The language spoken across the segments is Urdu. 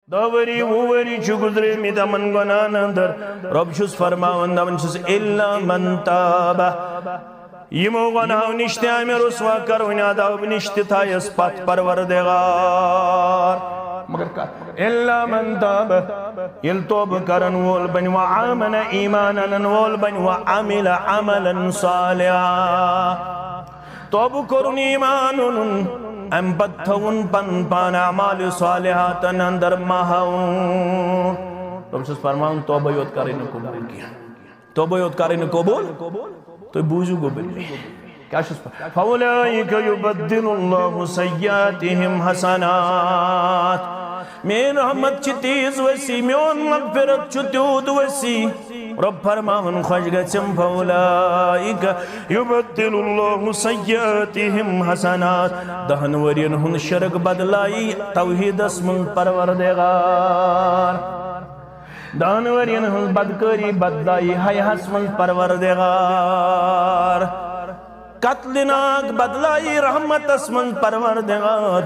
داوری ووری چھ گزرے می دمن گناہن اندر رب چھس فرماون دمن چھس الا من تاب یمو گناہو نشتے آمی رسوا کرونی عذاب نشتے تھا یس پت پروردگار مگر کہا الا من تاب یل توب کرن وول بن وعامن ایمانا وول بن وعمل عملا صالحا توب کرن ایمانن ام بدتون پن پان اعمال صالحاتن اندر ماہون رب چھس فرماؤن توبہ یوت کرن قبول کیا توبہ یوت کرن قبول تو بوزو گو بلی کیا چھس فرماؤن فَأُولَئِكَ يُبَدِّلُ اللَّهُ سَيِّئَاتِهِمْ حَسَنَاتٍ میں رحمت چھ تیز وسی میون مغفرت چھ تیود وسی رب فرماون خوش گچم فَأُولَئِكَ يُبَدِّلُ اللَّهُ سَيِّئَاتِهِمْ حَسَنَاتٍ دہن ورین ہن شرک بدلائی توحید اسمن پروردگار دہن ورین ہن بدکاری بدلائی حی حسمن پروردگار قتلناک بدلائی رحمت اسمن پروردگار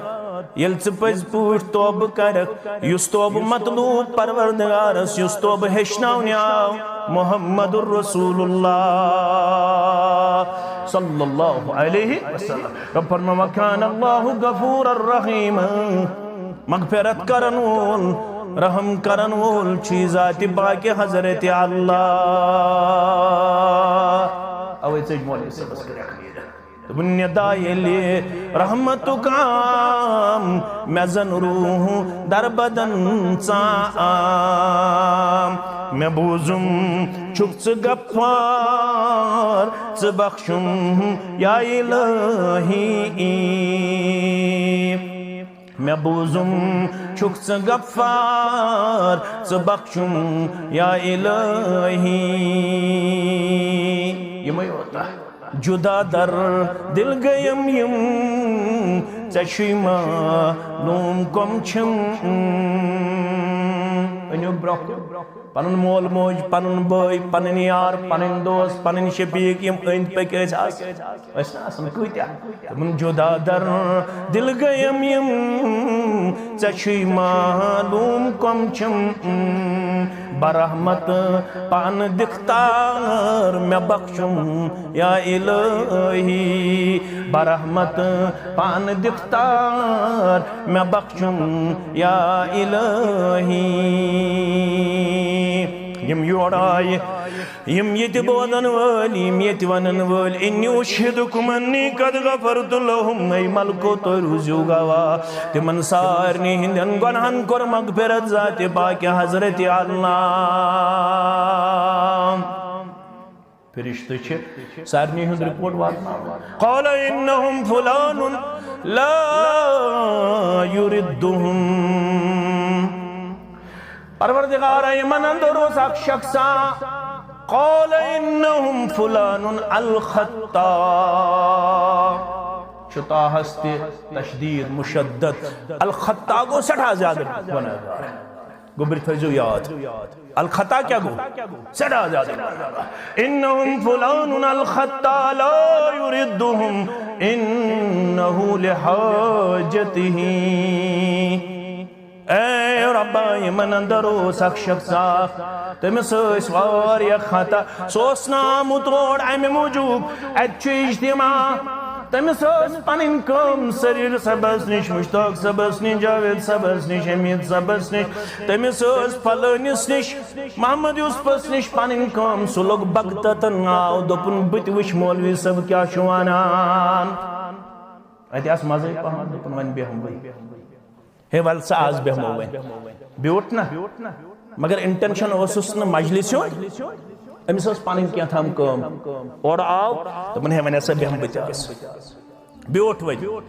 یل پز پوٹ توب کرک یس توب مطلوب پروردگارس یس توب ہشناونی آو محمد الرسول اللہ صلی اللہ علیہ وسلم رب فرما وکان اللہ غفور الرحیم مغفرت کرن وول رحم کرن وول چیزات باقی حضرت اللہ اوے چیز مولی سے بس کرک بنی دائی لی رحمت کام میں زن روح در بدن چام میں بوزم چھک چھ گفار چھ بخشم یا الہی میں بوزم چھک چھ گفار چھ بخشم یا الہی یہ میں ہوتا ہے جدا در دل گیم یم چشی معلوم کم چھم انیوک برک پنن مول موج پنن بھائی پنن یار پنن دوست پنن شفیق یم اند پک آسن کتیا من جدا در دل گیم یم چشی معلوم کم چھم برحمت پان دختار میں بخشم یا الہی برحمت پان دختار میں بخشم یا الہی یم یوڑائی یم یت بودن وال یم یت ونن وال انی اشہدکم انی قد غفرت لهم ای ملکو تو روزیو گوا تمن سارنی ہندن گناہن کر مغفرت ذات پاک حضرت اللہ فرشتہ چھ سارنی ہند رپورٹ واتنا قال انہم فلان لا یردہم پروردگار ایمن اندروس اک شخصا قال انہم فلان الخطا شتا ہستے تشدید مشدد الخطا کو سٹھا زیادہ بنا گبر تھجو یاد الخطا کیا گو سٹھا زیادہ انہم فلان الخطا لا یردہم انہو لحاجتہی اے ربائی من اندرو سک شخصا تمس اسوار یا خطا سوسنا متوڑ امی موجوب اچھو اجتماع تمس پنن کم سریر سبس نش مشتاق سبس نش جاوید سبس نش امید سبس نش تمس فلانس نش محمد یوسفس نش پنن کم سلوک بغتتن آو دپن بت وش مولوی سب کیا شوانان اتیاس مزائی پہن دپن ون بیہم بھائی ہے والسا آز بہم ہوئے بیوٹنا مگر انٹینشن اوسسن مجلسیوں امیس اس پانین کیا تھا ہم کام اور آو تو منہ ہے ایسا بہم بچاس بیوٹ وجہ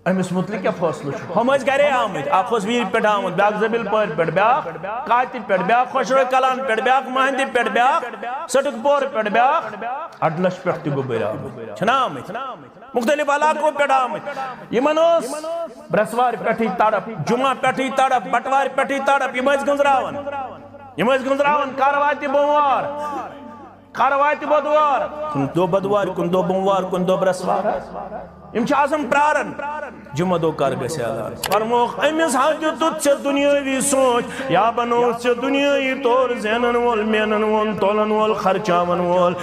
امیس مطلق کیا فاصلہ چھو ہم اس گرے آمد آپ خوش ویر پیٹ آمد بیاک زبیل پور پیٹ بیاک قاتل پیٹ بیاک خوشروی کلان پیٹ بیاک مہندی پیٹ بیاک سٹک پور پیٹ بیاک اڈلش پیٹ تیگو بیر آمد چھنا آمد مختلف علاقوں پیٹ آمد یہ منوس برسوار پیٹی تاڑپ جمعہ پیٹی تاڑپ بٹوار پیٹی تاڑپ یہ مجھ گنزراون کارواتی بوموار کارواتی بدوار کن دو بدوار کن دو بوموار کن دو برسوار یم چھ آسم پرارن جمعہ دو کر گسے اعلان فرموخ امس حاجت سے دنیاوی سوچ یا بنوس سے دنیاوی طور زینن وول مینن وول تولن وول خرچاون وول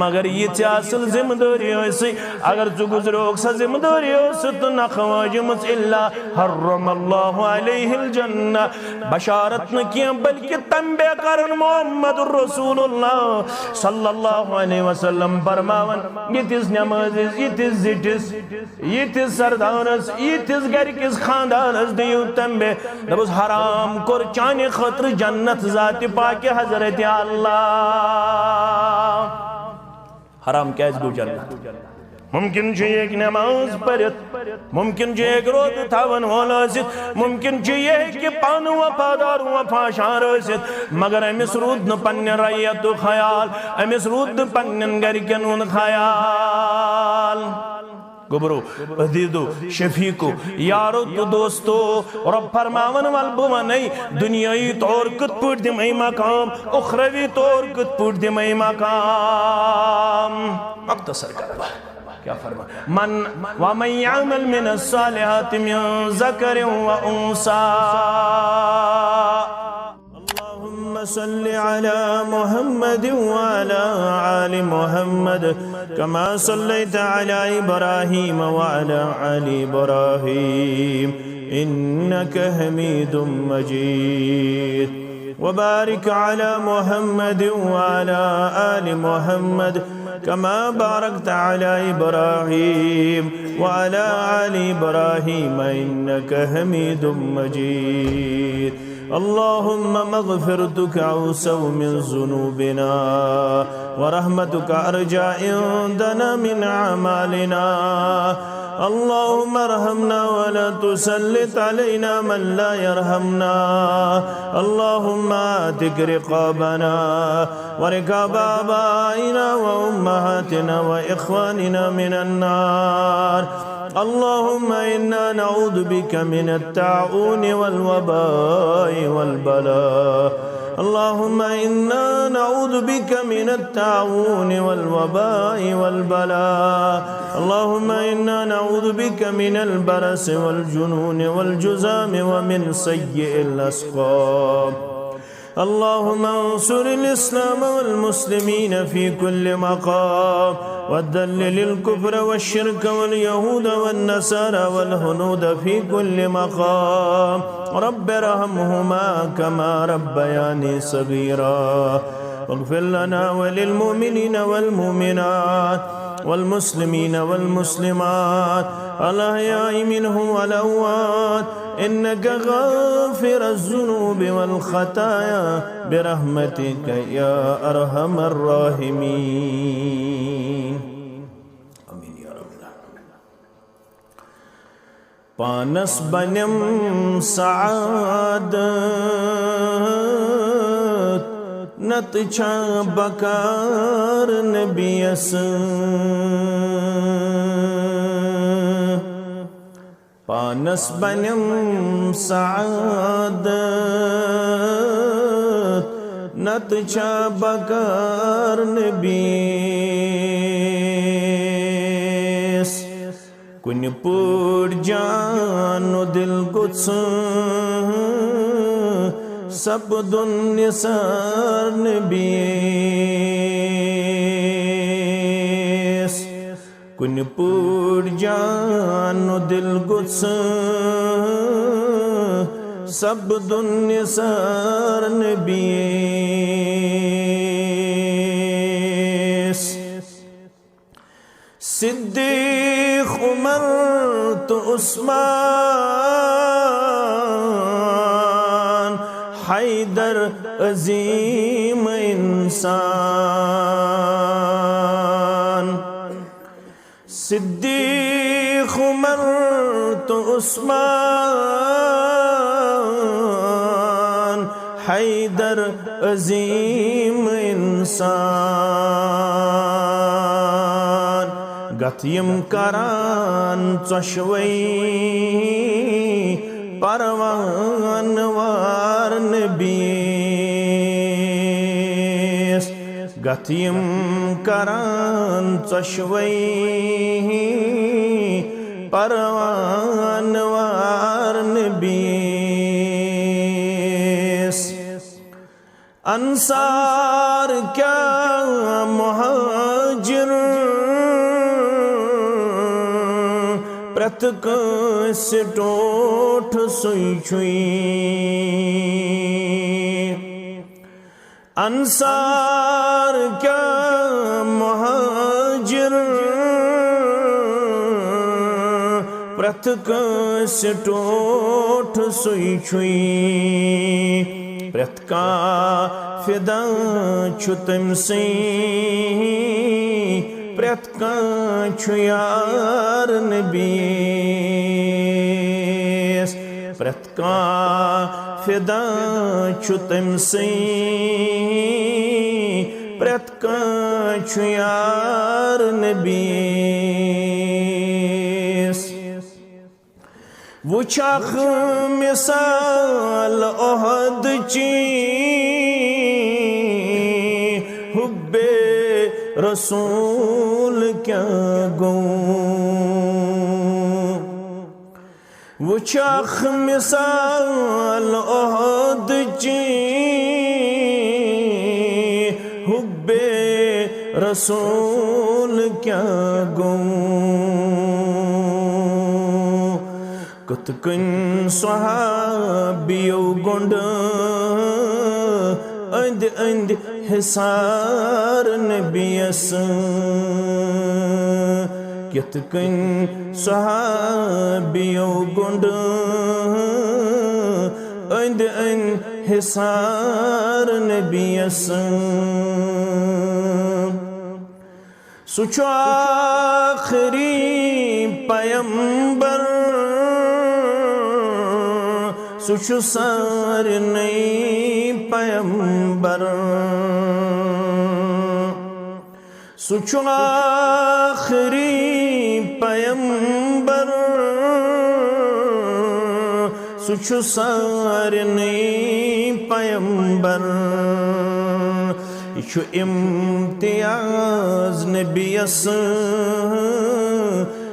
مگر یہ تے اصل ذمہ داری ہوئی اگر تو گزروک سا ذمہ داری ہوئی تو نخواجمت الا حرم اللہ علیہ الجنہ بشارت نہ کیا بلکہ تنبیہ کرن محمد الرسول اللہ صلی اللہ علیہ وسلم فرماون یہ تیس نمازز یہ تیس زٹس یہ تیس سردانس یہ تیس گھر کس خاندانس دیو تنبیہ دبس حرام کر چانے خطر جنت ذات پاک حضرت اللہ حرام کیس دو جنت ممکن چھے ایک نماز پڑھت ممکن چھے ایک روز تھاون والا ست ممکن چھے یہ کہ پانو وفادار وفاشار ست مگر امس رود پنن رعیت خیال امس رود پنن گرکن خیال گبرو عزیزو شفیقو یارو تو دوستو رب فرماون والبوانی دنیای طور کت پوٹ دمائی مقام اخروی طور کت پوٹ دمائی مقام مقتصر کروا کیا فرما وَمَنْ يَعْمَلْ مِنَ الصَّالِحَاتِ مِنْ ذَكَرٍ وَأُنْثَى اللهم صل على محمد وعلى آل محمد كما صليت على إبراهيم وعلى آل إبراهيم إنك حميد مجيد وبارك على محمد وعلى آل محمد كما باركت على إبراهيم وعلى آل إبراهيم إنك حميد مجيد اللهم مغفرتك أوسع من ذنوبنا ورحمتك أرجى عندنا من أعمالنا اللهم ارحمنا ولا تسلط علينا من لا يرحمنا اللهم آتك رقابنا ورقاب آبائنا وأمهاتنا وإخواننا من النار اللهم إنا نعوذ بك من الطاعون والوباء والبلاء اللهم إنا نعوذ بك من الطاعون والوباء والبلاء اللهم إنا نعوذ بك من البرص والجنون والجذام ومن سيء الأسقام اللهم انصر الإسلام والمسلمين في كل مقام وذلل الكفر والشرك واليهود والنصارى والهنود في كل مقام رب ارحمهما كما ربياني صغيرا واغفر لنا وللمؤمنين والمؤمنات والمسلمين والمسلمات الأحياء منهم والأموات إنك غافر الذنوب والخطايا برحمتك يا أرحم الراحمين آمين يا رب العالمين پانس بنم سعادت نتچا بکار نبیس پانس بنم سعادت نتچا بکار نبیس کن پور جان و دل گچ سب دن نثار نبیس کن پور جان و دل گچ سب دن نثار نبیس صدیق عمر تو عثمان حیدر عظیم انسان صدیق عمر تو عثمان حیدر عظیم انسان گتیم کران چشوئی پروان وار نبیس گتیم کران چشوئی پروانوار نبیس انصار کیا مہاجر پرت کس ٹوٹ سوئی چھوئی انصار کیا مہاجر پرت کس ٹوٹ سوئی چھوئی پرت کا فدا چھو تم سی پرت کا چھو یار نبیس پرت کا فدا چھو تم سی پرت کا چھو یار نبیس وچھاخ مثال احد چی حب رسول کیا گوں وچھاخ مثال احد چی حب رسول کیا گوں کت کن صحابیو گنڈ اند اند حسار نبیس کت کن صحابیو گنڈ اند اند حسار نبیس سچو آخری پیمبر سچو سارنی پیمبر سچو آخری پیمبر سچو سارنی پیمبر یہ امتیاز نبیس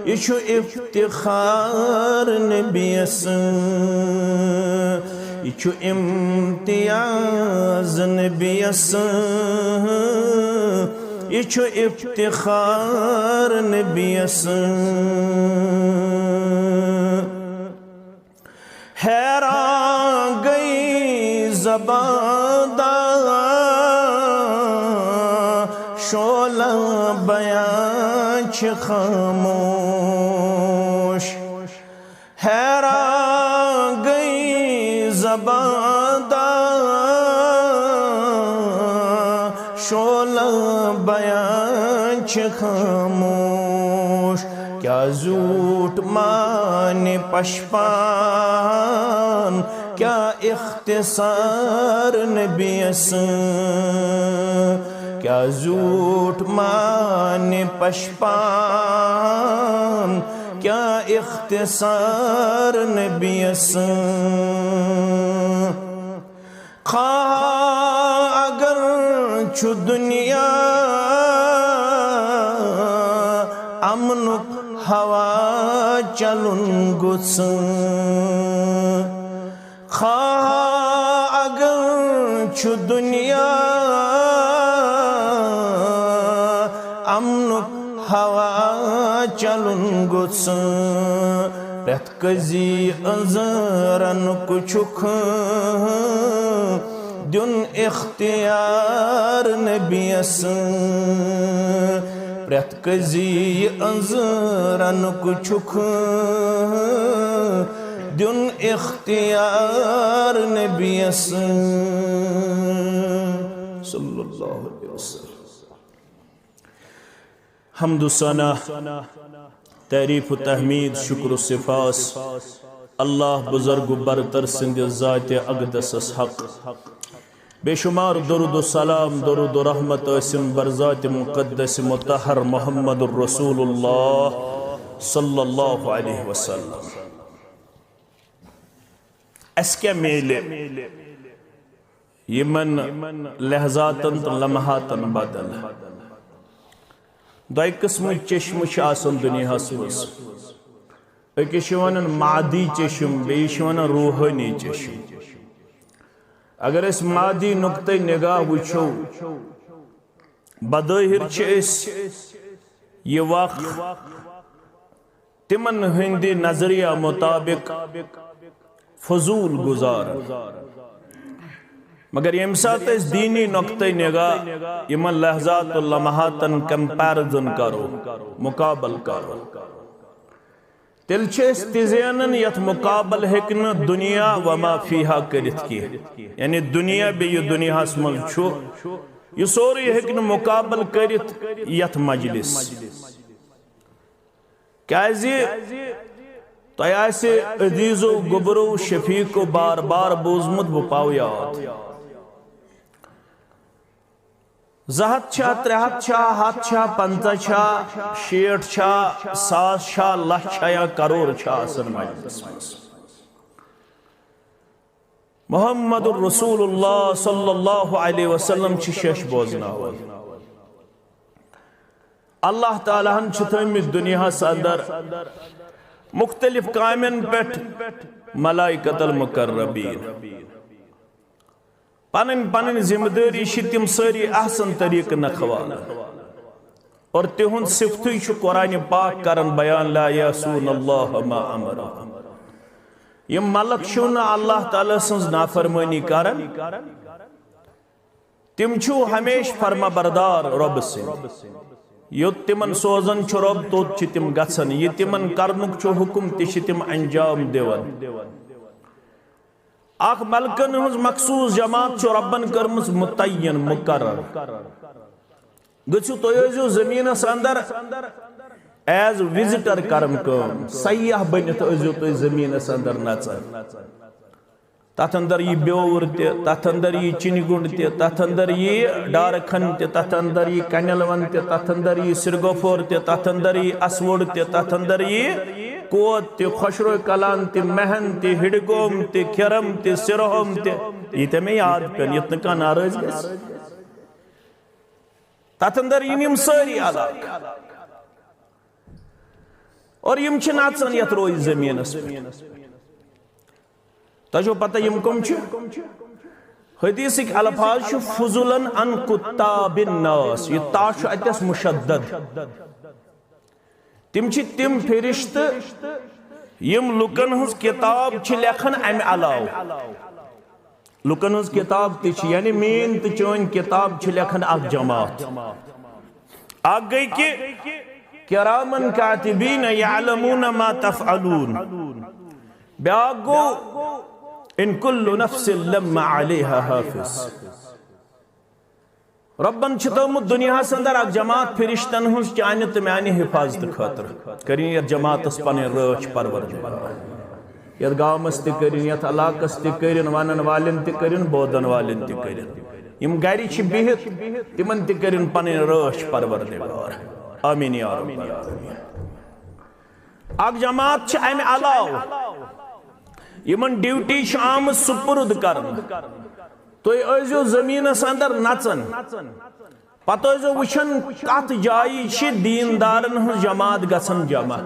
یہ افتخار نبیس یہ امتیاز نبیس یہ افتخار نبیس حیران گئی زبان شعلہ بیان چھ خاموش حیران گئی زبان شعلہ بیان چھ خاموش کیا زوٹ مان پشپان کیا اختصار نبیس کیا زوٹ مان پشپان کیا اختصار نبیس خواہ اگر چھو دنیا امن ہوا چلن گس خواہ اگر چھو دنیا امن ہوا چلن گس پرت کزی انظرن کچھک دن اختیار نبیس پرت کزی انظرن کچھک دن اختیار نبیس صلی اللہ علیہ وسلم حمد و ثنا تعریف و تحمید شکر و صفاس اللہ بزرگ و برتر سند ذات اقدس حق بے شمار درود و سلام درود و رحمت اسم برذات مقدس مطہر محمد الرسول اللہ صلی اللہ علیہ وسلم اس کے میلے یمن لحظاتن لمحاتن بدل دائی قسم چشم آسن دنیا حسوس أکِس چھِ وَنان مادی چشم بیٚیِس چھِ وَنان روحٲنی چشم اگر أسۍ مادی نقطۂ نگاہ وٕچھو بظٲہِر چھِ أسۍ یہ وقت تمن ہندی نظریہ مطابق فضول گزار مگر یم سات اس دینی نقطۂ نگاہ یمن لحظات و لمحاتن کمپیرزن کرو مقابل کرو تیل چھِ أسۍ تہِ زینن یتھ مقابل ہیٚکہِ دنیا وما فیہا کٔرِتھ کینٛہہ یعنی دنیا بیٚیہِ دنیاہس منٛز چھُ یہ سورُے ہیٚکہِ نہٕ مقابل کٔرِتھ یتھ مجلس کیازِ تۄہہِ آسہِ عزیزو گوبرو شفیقو بار بار بوٗزمُت بہٕ پاو یاد 200 چھا 300 چھا 100 چھا 50 چھا 60 چھا 100 چھا لچھ چھا یا کروڑ چھا آسان مجلس منٛز محمد الرسول اللہ صلی اللہ علیہ وسلم چھ شش بوزناوان اللہ تعالیٰ ہن چھ تھٲمٕتۍ دنیاہس اندر مختلف کامین پٮ۪ٹھ ملائکۃ المقربین پنٕنۍ ذمہ دٲری چھِ تِم سٲری احسن طریقہٕ نکھوالان اور تِہُنٛد صفتٕے چھُ قرآنِ پاک کران بیان لا یعصون اللہ ما امرهم یم ملک چھو نہ اللہ تعالیٰ سنز نافرمانی کرن تم چھو ہمیش فرما بردار رب سے یوت تمن سوزن چھو رب توت چھ تم گژھن یہ تمن کرنک چھو حکم تہ چھ تم انجام دیون اخ ملکن ہنز مخصوص جماعت چھو ربن کرمز متعین مقرر گچھو تو یزو زمینس اندر ایز وزٹر کرم کام سیاح بنت ازیو تو زمینس اندر نژن تتھ اندر یہ بیور تہ تتھ اندر یہ چنہ گنڈ تہ تتھ اندر یہ ڈارکھن تہ تتھ اندر یہ کنیلون تہ تتھ اندر یہ سرگوفور تہ تتھ اندر یہ اسوڑ تہ تتھ اندر یہ کوت تہ خشرو کلان تہ مہن تہ ہڈگوم تہ کھرم تہ سرہم تہ یہ تہ میں یاد پین یتن کا ناراض گس تتھ اندر یم ساری علاقہ اور یم چھ ناچن یت روز زمینس تجھو پتہ یم کم چھ حدیثک الفاظ چھ فضلن عن کتاب الناس یہ تا چھ اتس مشدد تم چھ تم فرشت یم لکن ہنز کتاب چھ لکھن ام علاو لکن ہنز کتاب تی چھ یعنی مین تو چون کتاب چھ لکھن اک جماعت آگ گئی کہ کرامن کاتبین یعلمون ما تفعلون بیاگو ان کل نفس لما علیہا حافظ ربن چھتومت دنیا سندر اک جماعت فرشتن ہنس چانہ تو میانہ حفاظت خاطر کریں یہ جماعت اس پنے رچ پروردگار یت گامس تہ کریں یت علاقس تہ کریں ونن والن تہ کریں بودن والن تہ کریں یم گری چھ بہت تمن تہ کریں پنے رچ پروردگار آمین یا رب العالمین اک جماعت چھ ام علاو یمن ڈیوٹی چھ آمد سپرد کرن تو ازیو زمینس اندر نچن پتہ ازیو وچھن کت جائی چھ دیندارن ہن جماعت گژھن جمع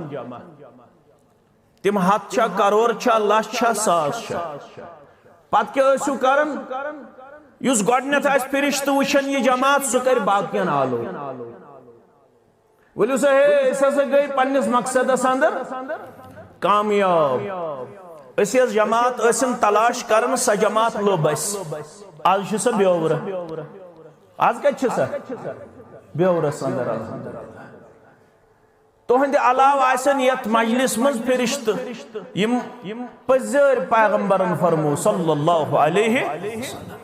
تم 100 چھا کروڑ چھا لچھ چھا 100 چھا پتہ کیا ٲسِو کرن یس گۄڈنیتھ آسہِ فرشتہٕ وچھن یہ جماعت سُہ کر باقین آلو ولو سے اس سے گئی پنس مقصدس اندر کامیاب اسی اس جماعت اسن تلاش کرن سا جماعت لو بس آج چھ سا بیور آج کت چھ سا بیورس اندر الحمدللہ تہند علاوہ آسن یت مجلس مز فرشت یم پزر پیغمبرن فرمو صلی اللہ علیہ وسلم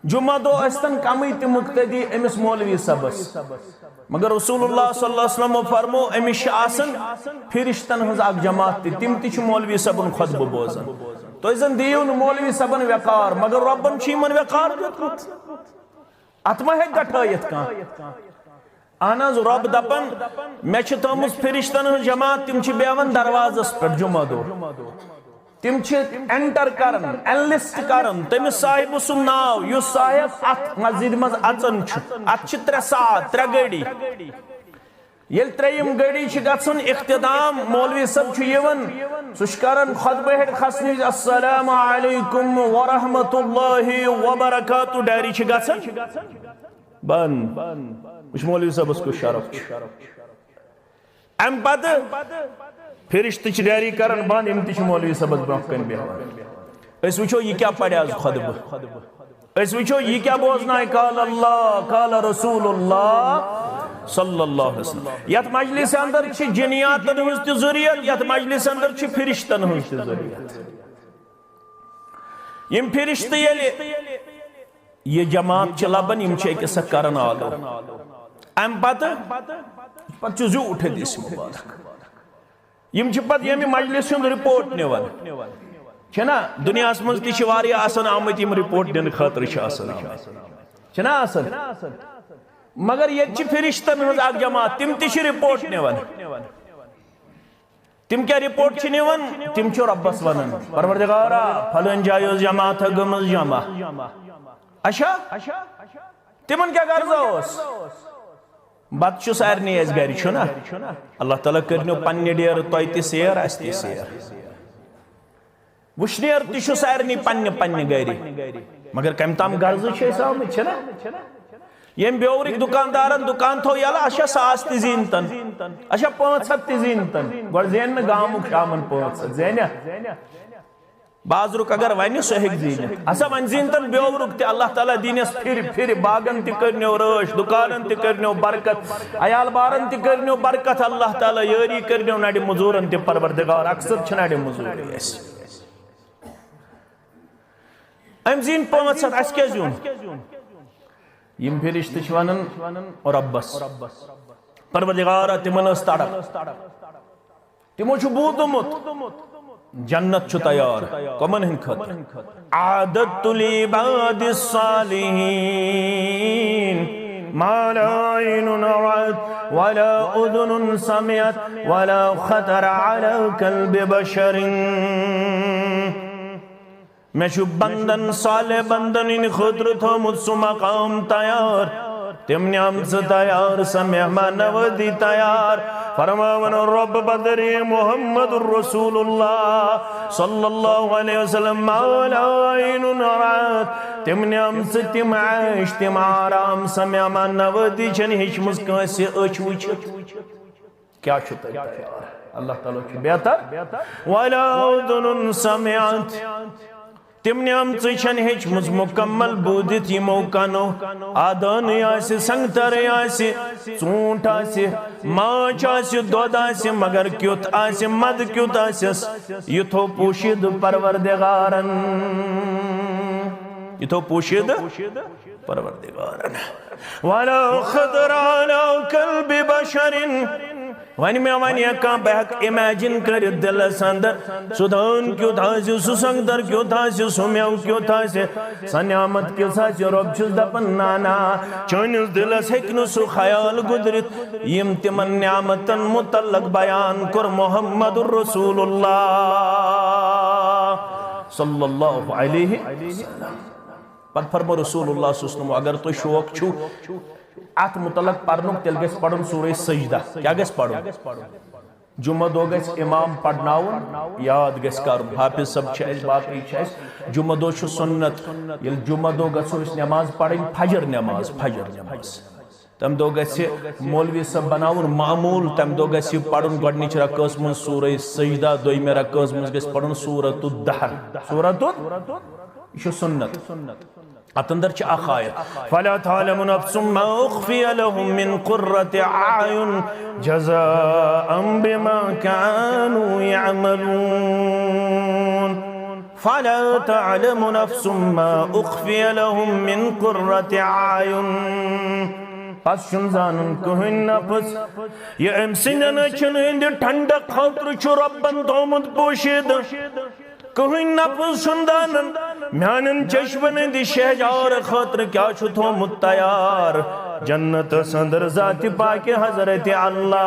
جمعہ دو استن کمی تی مقتدی امس مولوی سبس مگر رسول اللہ صلی اللہ علیہ وسلم فرمو امش آسن فرشتن ہز اک جماعت تم تہ مولوی صبن خطبہ بوزن تو ازن دیو مولوی صبن وقار مگر ربن چیمن وقار دیتمت اتما ہے گٹھائیت کان آناز رب دپن میں چھ تمس فرشتن ہز جماعت تم چھ بیون دروازس پر جمعہ دو تم چھ انٹر کرن انلسٹ کرن تم صاحب سن ناو یو صاحب ات مسجد مز اچن چھ ات چھ 3 ساعت 3 گڑی یل تریم گڑی چھ گژھن اختتام مولوی صاحب چھ یوان سہ چھ کران خطبہ ہیٹ کھسنچ السلام علیکم ورحمۃ اللہ وبرکاتہ ڈائری چھ گژھن بند وچھ مولوی صاحبس کو شرف ام پتہ فرشتہ چھ ڈائری کران بند ام تہ چھ مولوی صاحبس برونٛہہ کن بیہوان اس وچھو یہ کیا پڑھیا آز خطبہ اس وچھو یہ کیا بوزنائے قال اللہ قال رسول اللہ صلی اللہ علیہ وسلم یت مجلس اندر چھ جنیاتن ہنز تہ ضروریت یت مجلس اندر چھ فرشتن ہنز تہ ضروریت یم فرشتہ یلی یہ جماعت چھ لبن یم چھ اکس کرن آلو ام پتہ چھ زیوٹھت اس مبارک یم چھ پتہ یمی مجلس ہند رپورٹ نیوان چھنا دنیا مز تہ چھ واریاہ آسان آمت یم رپورٹ دن خاطر چھ آسان چھنا آسان مگر یہ فرشتن ہز اک جماعت تم تہ رپورٹ نیوان تم کیا رپورٹ چھ نیوان تم چھ ربس ونان پروردگارا فلان جایہ جماعت گمز جمع اچھا تمن کیا غرض اوس بت چھ سارنی اس گھر چھنا اللہ تعالیٰ کرنو پنہ ڈیر تہ تہ سیر اس تہ سیر وشنیر تہ چھ سارنی پنہ پنہ گھر مگر کم تام غرض چھ اس آمت چھنا یم بیورک دکاندارن دکان تھو یلا اچھا 100 تہ زینتن اچھا 500 تہ زینتن گوڑ زین گامک شامن 500 زینیا بازرک اگر ون سہ ہیک زینت اچھا ون زینتن بیورک تہ اللہ تعالیٰ دینس پھر باغن تہ کرنو رٲچھ دکانن تہ کرنو برکت عیال بارن تہ کرنو برکت اللہ تعالیٰ یاری کرنو نڑِ مزورن تہ پروردگار اکثر چھ نڑِ مزوری اس ام زین 500 اس کیا زیون یم فرشتہ چھ ونان ربس پروردگارا تمن اس تڑپ تمو چھ بوٗزمُت جنت چھ تیار کمن ہند خاطر اعددت لعباد الصالحین ما لا عین رأت ولا اذن سمعت ولا خطر على قلب بشر میں چھو بندن صالح بندن ان خطر تھومت سو مقام تیار تم نعم سے تیار سا مہمان نوادی تیار فرماون رب بدری محمد الرسول اللہ صلی اللہ علیہ وسلم مولا عین رات تم نعم سے تم عیش تم آرام سا مہمان نوادی چن ہیچ مسکن سے اچھ وچھ کیا چھتا تیار اللہ تعالیٰ چھو بہتر وَلَا اُذُنٌ سَمِعَتْ تم نعم چن ہیچ مز مکمل بودت یہ موقعنو آدان آسی سنگتر آسی چونٹ آسی ماچ آسی دود آسی مگر کیوت آسی مد کیوت آسی یہ تو پوشید پروردگارن یہ تو پوشید پروردگارن وَلَا خَطْرَ عَلَى قَلْبِ بَشَرٍ وانی میں وانی اکا بہک امیجن کر دل سندر سدھان کیوں تھا سی سسنگدر کیوں تھا سی سمیو کیوں تھا سی سنیامت کیوں تھا سی رب چیز دپن نانا چونیز دل سکنو سو خیال گدرت یم تمن نعمتن متعلق بیان کر محمد الرسول اللہ صلی اللہ علیہ وسلم پت فرمو رسول اللہ صلی اللہ علیہ وسلم اگر تو شوق چھو ات متعلق پڑھنک تیل گیس پڑھن سورہ سجدہ کیا گیس پڑھن جمعہ دو گیس امام پڑھناون یاد گیس کرن حافظ سب چھائز باقی چھائز جمعہ دو چھو سنت یل جمعہ دو گیس اس نماز پڑھن فجر نماز تم دو گیس مولوی سب بناون معمول تم دو گیس پڑھن گوڑنیچ رکھوس من سورہ سجدہ دوئی میں رکھوس من گیس پڑھن سورۃ الدہر سورۃ یہ سنت اتندر چھ آخایت فَلَا تَعْلَمُ نَفْسٌ مَا أُخْفِيَ لَهُم مِّن قُرَّةِ أَعْيُنٍ جَزَاءً بِمَا كَانُوا يَعْمَلُونَ فَلَا تَعْلَمُ نَفْسٌ مَا أُخْفِيَ لَهُم مِّن قُرَّةِ أَعْيُنٍ پس چن زانن کہن نفس یہ امسنن چن ہند ٹھنڈک خاطر چھ ربن دومت پوشید کہن نفس شندانن میانن چشمن دی شہجار خاطر کیا چھو تھومت تیار جنت صدر ذات پاک حضرت اللہ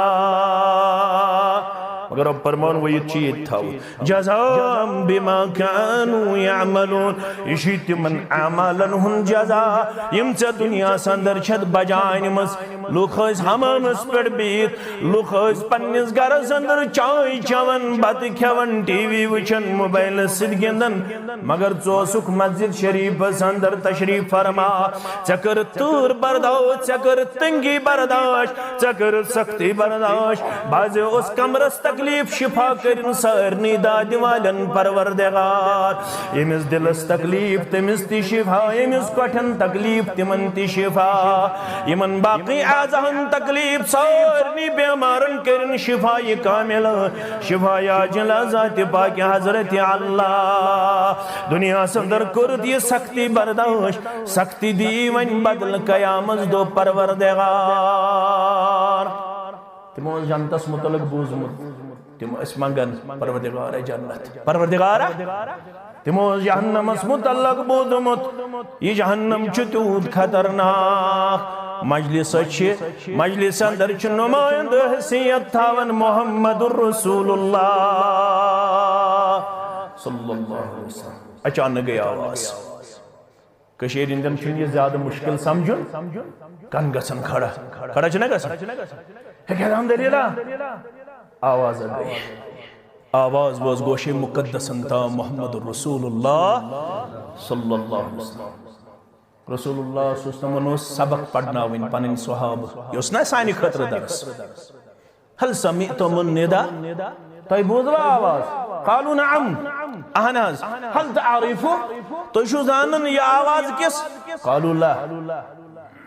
مگر رب فرمان وہ یہ چیز تھا جزام بما كانوا يعملون یہ تمن اعمالن ہن جزا یم ژے دنیا سندر چھت بجائن مس لوک ٲسۍ ہمامس پٮ۪ٹھ بِہِتھ لوک ٲسۍ پننس گرس اندر چائے چون بتہٕ کھٮ۪وان ٹی وی وٕچھان موبائلس سۭتۍ گِنٛدان مگر ژٕ اوسُکھ مسجد شریفس اندر تشریف فرما ژےٚ کٔرٕتھ تۭر برداشت ژےٚ کٔرٕتھ تنگی برداشت ژےٚ کٔرٕتھ سختی برداشت بعضے اوس کمرس تکلیف شفا کرن سارنی دادِ والٮ۪ن پروردگار ییٚمِس دلس تکلیف تٔمِس تہِ شفا ییٚمِس کۄٹھٮ۪ن تکلیف تِمن تہِ شفا یِمن باقی اعضاہن تکلیف سارنی بیمارن کرن شفا یہ کامل شفا یا جلا ذات پاک حضرت اللہ دنیا سندر کرد یہ سختی برداشت سختی دی ون بدل قیامت دو پروردگار تمو جنتس متعلق بوزمت تم اس منگن پروردگار جنت پروردگار تمو جہنمس متعلق بوزمت یہ جہنم چتود خطرناک مجلس اندر چھ نمائند حیثیت تھاون محمد الرسول اللہ صلی اللہ علیہ وسلم اچانک گئی آواز کشیر اندن چھن یہ زیادہ مشکل سمجھن کن گسن کھڑا کھڑا چھنے گسن ہے کہ الحمدللہ آواز گئی آواز باز گوشے مقدس انتا محمد الرسول اللہ صلی اللہ علیہ وسلم رسول اللہ صلی اللہ علیہ وسلم سبق پڑھنا وین پنن صحابہ یہ اس نے سانی خطر درس هل سمعتم النداء تو بوزوا آواز قالوا نعم اہناز هل تعرفوا تو شو زانن یہ آواز کس قالوا لا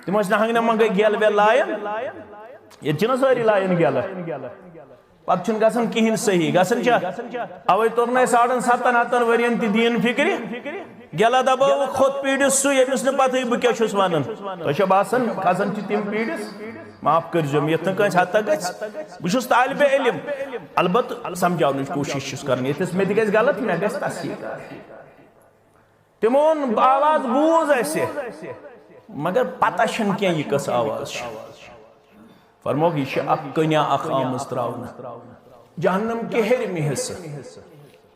تمہش نہ ہنگنا منگے گیل بے لائن یہ چنا ساری لائن گیل پت چھن گسن کہین صحیح گسن چا اوے تورنے 7.5 ورین تی دین فکری گیلا دبو خود پیڑس سو یمس نہ پتہ بہ کیا چھس ونن تو چھ باسن کھسن چھ تم پیڑس معاف کر جم یتن کس حد تک بہ چھس طالب علم البت سمجھاونچ کوشش چھس کرن یتس میں گژھِ غلط مے گژھِ تصحیح تمون آواز بوز ایسے مگر پتہ چھن کیا یہ کس آواز فرموگ یہ اک کنیا اخ آمز تراؤن جہنم کے ہرمی حصہ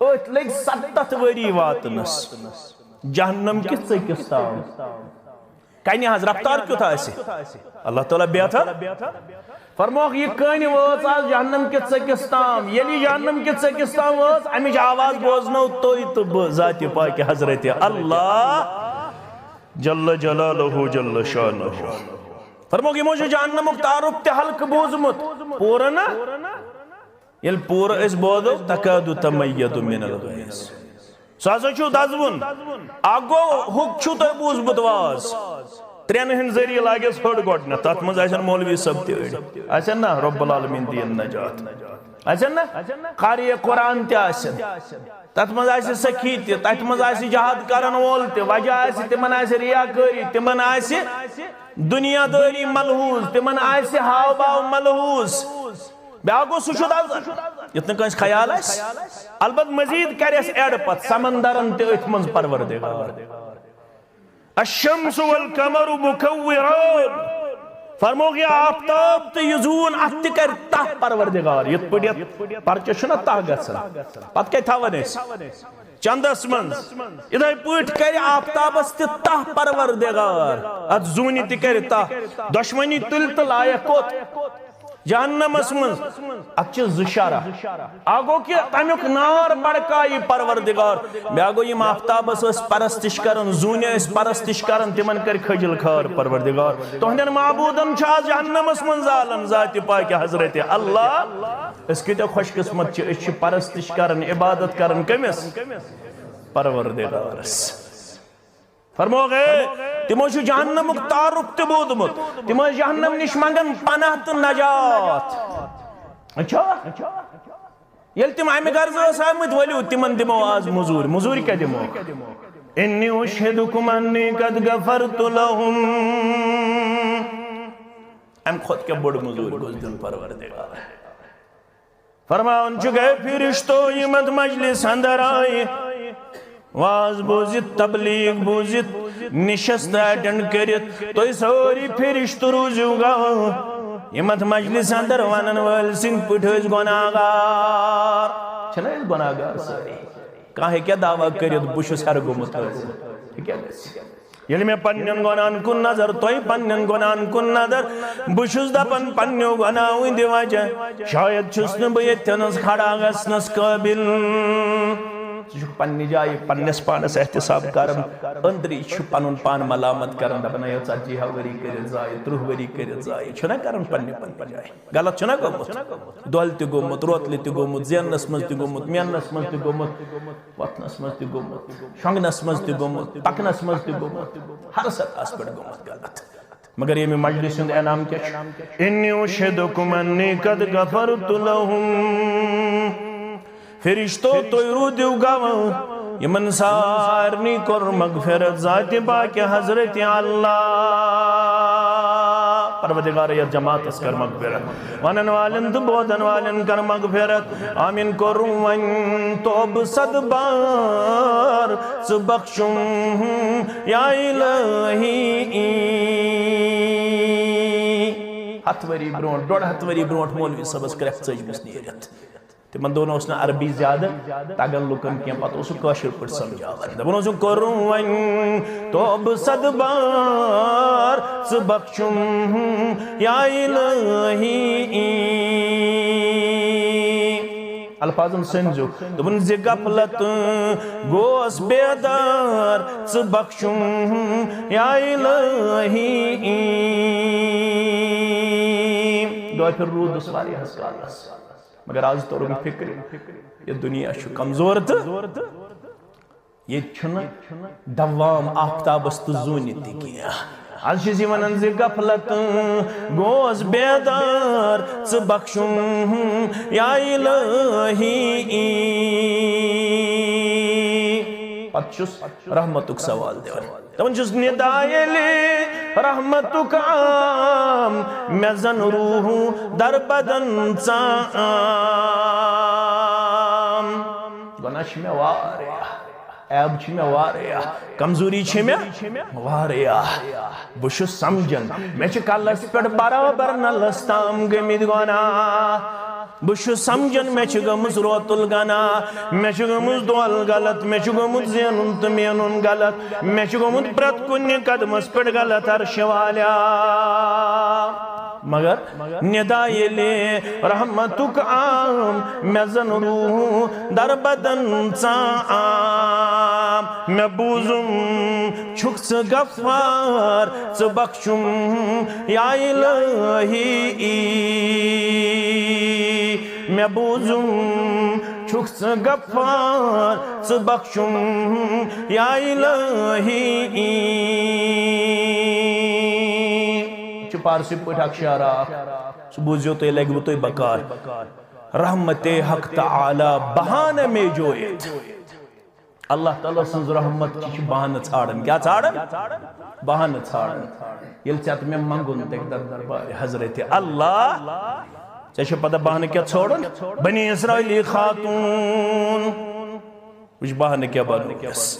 ات لگ 7 وری واتنس جہنم کی ژکستان کنیا حض رفتار کیوں تھا ایسے اللہ تعالیٰ بیعتا فرموگ یہ کنی وات آز جہنم کی ژکستان یلی جہنم کی ژکستان وات امیج آواز بوزنو توی تو ذات پاک حضرت اللہ جل جلالہ جل شانہ فرموگی مجھے جہنمک تعارف تے حلق بوزمت پورا نا یل پورا اس بودو تکادو تمید من الغیظ سازا چھو دزون آگو حق چھو تو بوزمت واز ترین ہن ذریعہ لاغی اس ہڑ گوڑنا تات مز ایسن مولوی سب تے ایسن نا رب العالمین دین نجات ایسن نا قاری قرآن تے ایسن تات مز ایسی سکھی تے تات مز ایسی جہاد کرن وول تے وجہ ایسی تمن ایسی ریاکاری تمن ایسی دنیا داری ملحوظ تمن آئیسی ہاو باو ملحوظ بیاگو سوچو دازر اتنا کنس خیال ہے البت مزید کریس ایڈ پت سمندرن تے اتمنز پروردگار الشمس والقمر مکوران فرموگی آفتاب تے یزون احتی کر تاہ پروردگار یہ پڑیت پرچہ شنا تاہ گسر پت کئی تھا ونیس چندس منز ادھائی پوٹ کری آفتابس تی تاہ پروردگار ات زونی تی کری تاہ دشمنی تل تل آیا کوت جہنم اسمنز ات چیز زشارہ آگو کی تمیک نار بڑکائی پروردگار بے آگو یہ آفتابس اس پرستش کرن زونی اس پرستش کرن تیمن کر خجل خار پروردگار تو ہندن معبودن چاہ جہنم اسمنز آلن ذات پاک حضرت اللہ اس کی تو خوش قسمت چھ اس پرستش کرن عبادت کرن کمیس پروردگارس فرمو گئے تمو چھو جہنمک تعارف تے بودمت تمو جہنم نش منگن پناہ تو نجات اچھا یل تم آئی میں غرض سامت ولیو تمن دمو آز مزوری کیا دمو انی اشہدکم انی قد غفرت لہم ام خود کے بڑ مزور گزدن پروردگار فرماؤن چکے فرشتو یمت مجلس اندر آئی واز بوزت تبلیغ بوزت نشست اٹینڈ کرت تو سوری فرشت روزو گا یمت مجلس اندر ونن ول سن پٹھس گناہگار چھنا اس گناہگار ساری کہاں کیا دعویٰ کرید بشس ہر گمت کیا گسی یلی میں پنن گناہن کن نظر توئی پنن گناہن کن نظر بشس دپن پنیو گناہویں دی وجہ شاید چھسن بیتنس کھڑا گسنس قابل پنی جائے پنس پانس احتساب کرن اندری پنن پان ملامت کرن دپن یہ 40 وری کرت زائے 30 وری کرت زائے چھنا کرن پنی جائے غلط چھنا گومت دول تہ گومت روتل تہ گومت زینس مز تہ گومت مینس مز تہ گومت وتنس مز تہ گومت شونگنس مز تہ گومت پکنس مز تہ گومت ہر سطحس پہ گومت غلط مگر یہ مجلس ہند انعام کیا انی اشہدکم انی قد غفرت لهم فرشتو توی رو دیو گاو یمن سارنی کر مغفرت ذات باقی حضرت اللہ پروردگار یا جماعت اس کر مغفرت ونن والن تو بودن والن کر مغفرت آمین کروں ون توب صد بار سبخشم یا الہی ہتھ وری برونٹ ڈوڑ ہتھ وری برونٹ مولوی صبس کرفت سجمس نیرت تمن دونوں اس نے عربی زیادہ تاگل لکن کیا پتہ اسو کاشر پر سمجھاور دبن اسو کروں ون توب صد بار سبخشم یا الہی الفاظن سنجو دبن زی غفلت گوس بیدار سبخشم یا الہی دعا پھر رود اسواری حسکالس مگر آج تو رنگ فکر یہ دنیا شو کمزور تھا یہ چھنا دوام آفتاب استزونی تھی کیا آج چیزی ونن زی غفلت گوز بیدار سبخشم یا الہی پت چھس رحمتک سوال دیوان تمن چھس ندائے لے رحمتک عام میں زن روح در بدن چام گناہ چھ میں واریا عیب چھ میں واریا کمزوری چھ میں واریا بشو سمجھن میں چھ کالس پر برابر نلستام گمید گناہ بشو سمجھن میں چھ گمز روتل گناہ میں چھ گمز دول غلط میں چھ گمز زینن تمینن غلط میں چھ گمز پرت کنی قدمس پر غلط عرش والیا مگر ندائی لے رحمتک عام میں زن روح در بدن چام میں بوزم چھکس غفار سبخشم یا الہی میں بوزم چھکس غفار سبخشم یا الہی پارسی پوٹ اکشارا سبوزیو تو لگ تو بکار رحمت حق تعالی بہانہ میں جویت اللہ تعالیٰ سنز رحمت کی بہانہ چھاڑن کیا چھاڑن بہانہ چھاڑن یل چاہت میں منگن تک در دربار حضرت اللہ چاہشہ پتہ بہانہ کیا چھوڑن بنی اسرائیلی خاتون وچ بہانہ کیا بانو کس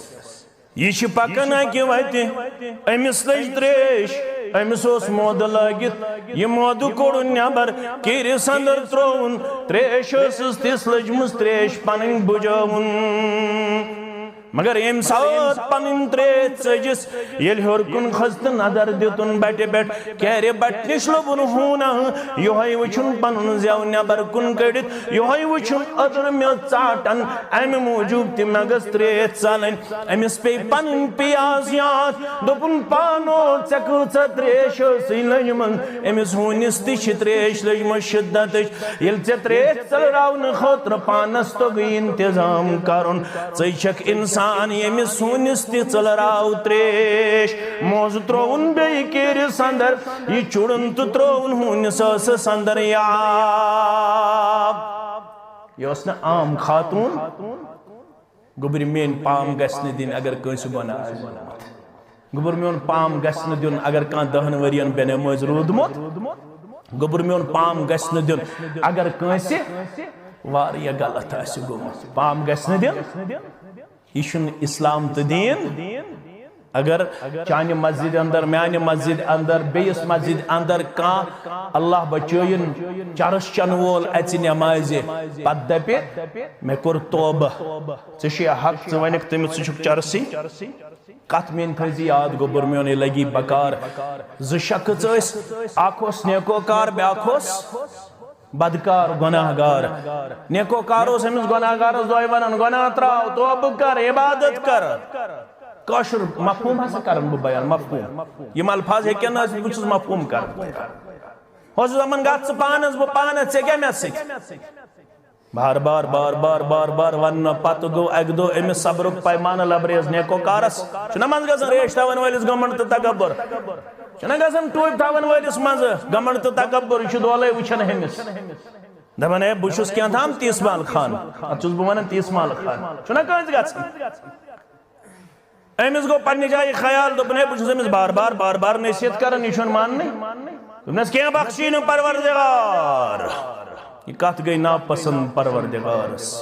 یہ چھ پکنا کی وائتے امس لج تریش امس اس مود لگت یہ مود کوڑن نیبر کیرس اندر ترون تریش اس تس لجمس تریش پنن بجاون مگر ام سات پنن تریش سجس یل ہور کن خست نظر دیتن بیٹے بیٹ کہرے بٹ نشلبن ہونا یوہی وچن پنن زیو نیبر کن کڑت یوہی وچن ادر میں چاٹن ام موجوب تی مگس تریش چالن امس پی پنن پیاز یاد دوپن پانو چکل چا تریش سی لجمن امس ہونس تیش تریش لجمن شدتش یل چا تریش چل راون خطر پانس تو گئی انتظام کرن چیچک انسان یمی سونس تی چل راو تریش موز ترون بے کیر سندر یہ چوڑن تو ترون ہونس اس سندر یاب یہ اس نے عام خاتون گبری مین پام گسن دین اگر کنس گونا گبر میون پام گسن دین اگر کان دہن ورین بے نماز رودمت گبر میون پام گسن دین اگر کنس واریا غلط آسی گومت پام گسن دین یہ اسلام تو دین اگر چانہ مسجد اندر میانہ مسجد اندر بیس مسجد اندر کان اللہ بچین چرس چن وول اچ نماز پت دپہ مے کور توبہ ژے حق ژٕ ونکھ تٔمِس ژٕ چھُکھ چرسی کت مین تھزی یاد گوبر میون لگی بکار ز شخص اکھ اوس نیکوکار بیاکھ اوس بدکار گناہ گار نیکوکار اوس أمِس گناہ گارس دۄہے ونان گناہ تراو توبہ کر عبادت کر کاشر مفہوم ہسا کرن بہ بیان مفہوم یم الفاظ ہیکن نہ بہ چھُس مفہوم کران ہوس زمان گژھ پانس بہ پانس ژے کیاہ مےٚ سۭتۍ بار بار بار بار بار بار ون پتہ گو اک دو امس صبرک پیمانہ لبریز نیکوکارس چھنا منٛز گژھان ریش تھاون وٲلِس گمنڈ تہٕ تکبر چھنا گژھان ٹوپۍ تھاون وٲلِس منٛز گمنڈ تہٕ تکبر یہِ چھُ دۄلے وٕچھان ہمس دپان ہے بہ چھُس کینٛہہ تام تیس مال خان اتھ چھُس بہ ونان تیس مال خان چھُنا کٲنٛسہِ گژھان امس گو پنہ جائے خیال دوپن ہے بہ چھُس امس بار بار بار بار نصیحت کران یہ چھُنہٕ ماننٕے دوپنس کینٛہہ بخشی نہٕ پروردگار یہ کت گئی ناپسند پروردگارس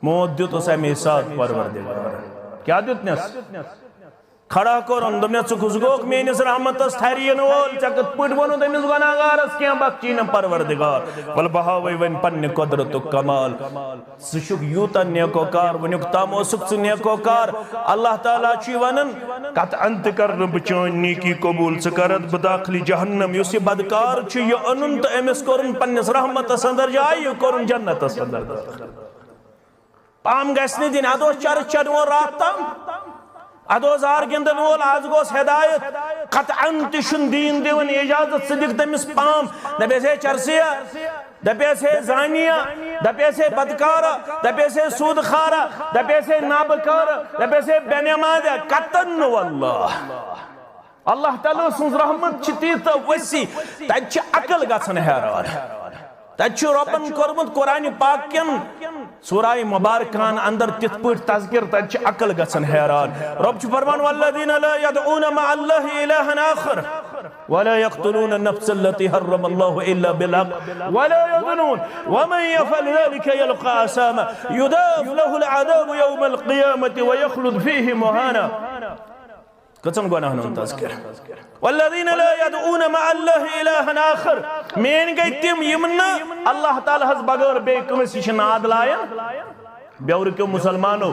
موت دیتس امی ساتھ پروردگار کیا دیتنس کھڑا کرن دوپنس ژٕ کُس گوکھ میٲنِس رحمتس تھرین وول ژےٚ کِتھ پٲٹھۍ ووٚنُتھ أمِس گۄناہ گارس کینٛہہ بخشی نہٕ پروردگار ول بہٕ ہاوے وۄنۍ پننہِ قۄدرتُک کمال ژٕ چھُکھ یوٗتاہ نیکوکار وٕنیُک تام اوسُکھ ژٕ نیکوکار اللہ تعالیٰ چھُ ونان قطعاً تہِ کرٕ نہٕ بہٕ چٲنۍ نیکی قبوٗل ژٕ کرتھ بہٕ داخلی جہنم یُس یہِ بدکار چھُ یہِ اوٚنُن تہٕ أمِس کوٚرُن پننِس رحمتس اندر جاے یہِ کوٚرُن جنتس اندر پام گژھِ نہٕ دِنۍ ادٕ اوس چرس چٮ۪نہٕ وول رات تام ادٕ اوس ہار گِنٛدن وول آز گوس ہدایت قطعاً تہِ چھُنہٕ دیٖن دِوان اجازت ژٕ دِکھ تٔمِس پام دپیس ہے چرسیا دپیس ہے زانیہ دپیس ہے بدکارا دپیس ہے سود خارا دپیس ہے نابکارا دپیس ہے بے نمازا قطعاً واللہ اللہ تعالیٰ سنز رحمت چھ تیٖژاہ وسیع تتہِ چھِ عقل گژھان حیران تتہِ چھُ رۄبن کوٚرمُت قرآنِ پاک کٮ۪ن سورہ مبارکان اندر تِتھ پٲٹھۍ تذکر تتہِ چھِ عقل گژھان حیران رب چھُ فرمان والذین لا يدعون مع الله إلها آخر ولا يقتلون النفس التي حرم الله إلا بالحق ولا يزنون ومن يفعل ذلك يلقى أثاما يضاعف له العذاب يوم القيامة ويخلد فيه مهانا کٔژن گۄناہن ہُنٛد تذکر والذین لا يدعون مع الله إلها آخر مین گئی تِم یِم نہٕ اللہ تعالیٰ ہس بغٲر بیٚیہِ کٲنٛسہِ چھِ ناد لایان بیورکیو مسلمانو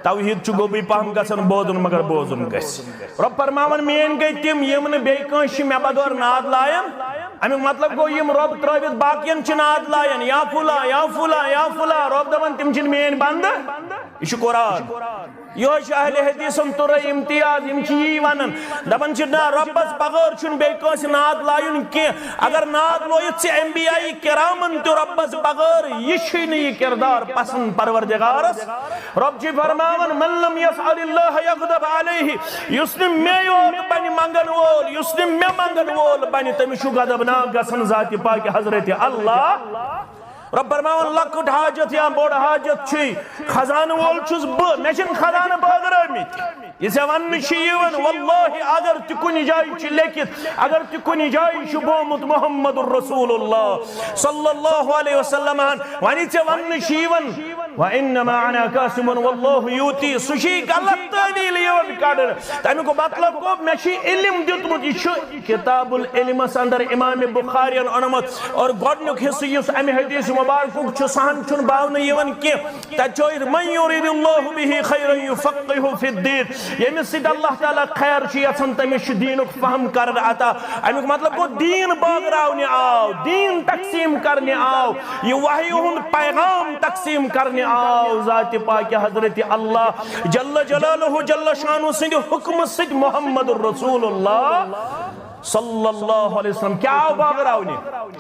توحید چھُ گوٚبٕے پہم گژھان بوزُن مگر بوزُن گژھِ رب فرماون مین گئی تِم یِم نہٕ بیٚیہِ کٲنٛسہِ چھِ مےٚ بغٲر ناد لایان امیُک مطلب گوٚو یِم رۄب ترٲوِتھ باقین چھِ ناد لایان یا فُلا یا فُلا یا فُلا رۄب دپان تِم چھِنہٕ میٲنۍ بنٛدٕ یہ چھُ قرآن یہ چھُ اہلِ حدیثن تُرے امتیاز یم چھِ یی ونان دپان چھِ نہ رۄبس بغٲر چھُنہٕ بیٚیہِ کٲنٛسہِ ناد لایُن کینٛہہ اگر ناد لٲیِتھ ژٕ انبیاء کرامن تہِ رۄبس بغٲر یہِ چھُے نہٕ یہِ کردار پسند پروردگارس رب چھُ فرماوان من لم يفعل الله يغضب عليه یُس نہٕ مےٚ یوت بنہِ منگن وول یُس نہٕ مےٚ منگن وول بنہِ تٔمِس چھُ غضبناک گژھان ذاتِ پاکہِ حضرت اللہ رب فرماوان لۄکُٹ حاجت یا بوٚڑ حاجت چھُے خزانہٕ وول چھُس بہٕ مےٚ چھِنہٕ خزانہٕ بٲگرٲمٕتۍ یہ ژےٚ وننہٕ چھُ یِوان واللہ اگر تہِ کُنہِ جایہِ چھُ لیکھِتھ اگر تہِ کُنہِ جایہِ چھُ بومُت محمد الرسول اللہ صلی اللہ علیہ وسلم وۄنۍ ژےٚ وننہٕ چھُ یِوان وَإِنَّمَا أَنَا قَاسِمٌ وَاللَّهُ يُؤْتِي سُہ چھُے غلط تعلیل یِوان کڑنہٕ تمیُک مطلب گوٚو مےٚ چھُ علم دیُتمُت یہِ چھُ کتاب العلمس اندر امام بخارین اوٚنمُت اور گۄڈنیُک حصہٕ یُس امہِ حدیث مبارکُک چھُ سہن چھُنہٕ باونہٕ یِوان کینٛہہ تتہِ چھُ من یُریٖدُ اللہُ بِہِ خَیرًا یُفَقِّہُ فِی الدیٖن ییٚمِس سۭتۍ اللہ تعالیٰ خیر چھُ یژھان تٔمِس چھُ دیٖنُک فہم کرن عطا امیُک مطلب گوٚو دیٖن بٲگراونہِ آو دیٖن تقسیٖم کرنہِ آو یہِ وحی ہُنٛد پیغام تقسیٖم کرنہِ آو ذاتِ پاکہِ حضرت اللہ جل جلالہ جل شانہ سٕنٛدِ حکمہٕ سۭتۍ محمد الرسول اللہ صلی اللہ علیہ وسلم کیا آو بٲگراونہِ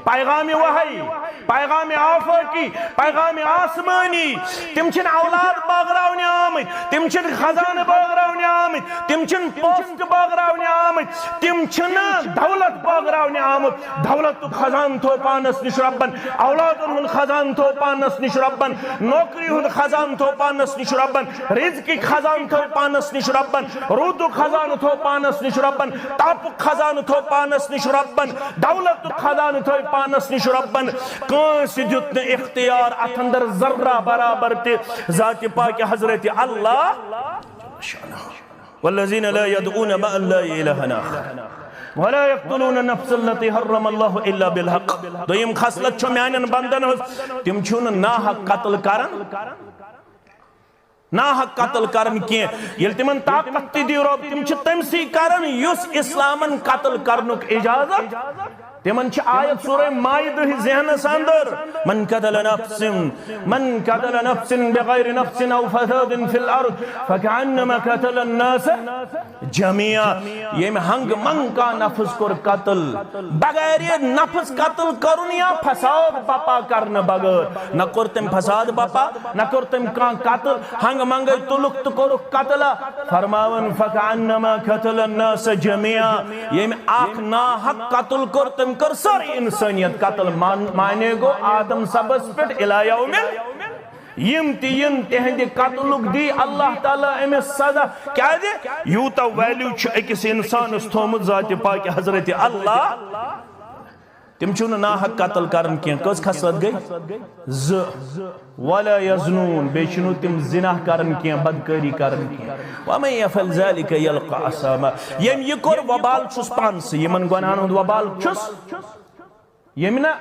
پیغام وحی پیغام آفاقی پیغام آسمانی تم چھن اولاد بٲگراونہِ آمٕتۍ تم چھن خزانہٕ بٲگراونہِ آمٕتۍ تم چھن پوسٹ بٲگراونہِ آمٕتۍ تم چھنہٕ دولت بٲگراونہِ آمُت دولتُک خزانہٕ تھوٚو پانس نِش رۄبن اولادن ہُنٛد خزانہٕ تھوٚو پانس نِش رۄبن نوکری ہُنٛد خزانہٕ تھوٚو پانس نِش رۄبن رزقٕکۍ خزانہٕ تھوٚو پانس نِش رۄبن روٗدُک خزانہٕ تھوٚو پانس نِش رۄبن تاپُک خزانہٕ تھوٚو پانس نِش رۄبن دولتُک خزانہٕ تھوٚو پانس نِش رۄبن کٲنٛسہِ دیُت نہٕ اختیار اتھ اندر ذرہ برابر تہِ ذاتِ پاکہِ حضرت اللہ والذین لا يدعون مع اللہ الہا آخر ولا يقتلون النفس التي حرم الله الا بالحق دویم خصلت چھو میانن بندن تم چھون ناحق قتل کرن ناحق قتل کرن کی یل تمن طاقت دی رب تم چھ تمسی کرن یس اسلامن قتل کرنک اجازت تمن چھ آیت سورہ مائدہ ذہن اندر من قتل نفس بغیر نفس او فساد فی الارض فکعنما قتل الناس جميعا یہ ہنگ منگ کا نفس کر قتل بغیر یہ نفس قتل کرن یا فساد پاپا کرن بغیر نہ کر تم فساد پاپا نہ کر تم قتل ہنگ منگ تلک تو کر قتل فرماون فکعنما قتل الناس جميعا یہ آخ ناحق قتل کر تم کر ساری انسانیت قتل مانے گو آدم سبس پٹ الہ یوم یم تین تہندی قتلک دی اللہ تعالیٰ امی سزا کیا دے یوتا ویلیو چھ اکس انسان اس تھومت ذات پاک حضرت اللہ تم چھونا ناحق قتل کرن کیا کس خصلت گئی ولا یزنون بیچنو تم زناح کرن کیا بدکاری کرن کیا ومن یفعل ذالک یلقا عصاما یم یکر وبال چھس پانس یمن گناہن وبال چھس یمنا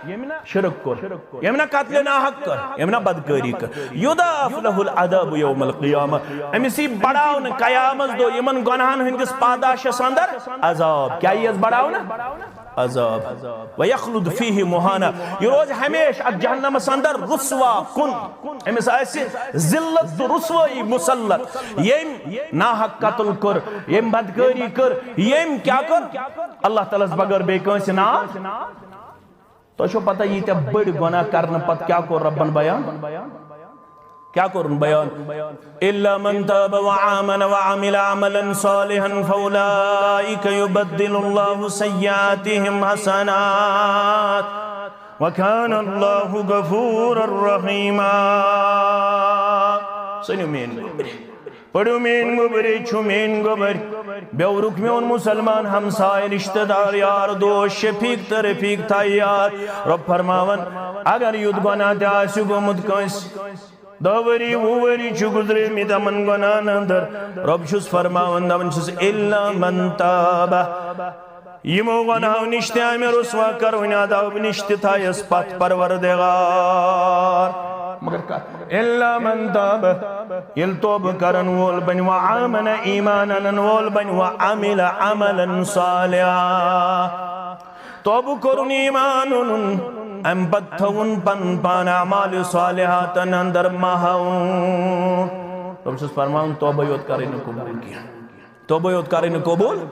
شرک کر یمنا قتل ناحق کر یمنا بدکاری کر یضاعف له العذاب یوم القیامہ امیسی بڑاون قیامت دو یمن گناہن ہندس پاداشس اندر عذاب کیا یہ بڑاون عذاب ویخلد فیہ مہانا یہ روز ہمیش جہنم اندر رسوا کن امیس ایسی ذلت رسوائی مسلط یم ناحق قتل کر یم بدکاری کر یم کیا کر اللہ تعالیٰ بغیر بے کنسی نا تو چھو پتہ یہ تے بڑ گناہ کرنا پت کیا کو ربن بیان کیا کرن بیان الا من تاب وآمن وعمل عملا صالحا فاولئک یبدل اللہ سیئاتهم حسنات وکان اللہ غفورا رحیما سنو مین پڑھو مین گبری چھو مین گبر بیورک میون مسلمان ہمسائے رشتہ دار یار دوست شفیق ترفیق تھا یار رب فرماون اگر یود گناہ تے آسو گمت کنس دوری ووری چھو گزرے میتا من گناہ اندر رب چھس فرماون دمن چھس الا من تابہ یمو گناہ نشتے آئے رسوا کرونی آدھاب نشتے تھا اس پت پروردگار الا من تاب یل توب کرن وول بن وآمن ایمانا وول بن وعمل عملا صالحا توب کرن ایمانن ام بدتون پن پان اعمال صالحات اندر ماہون رب سے فرماؤں توبہ یوت کرن قبول کیا توبہ یوت کرن قبول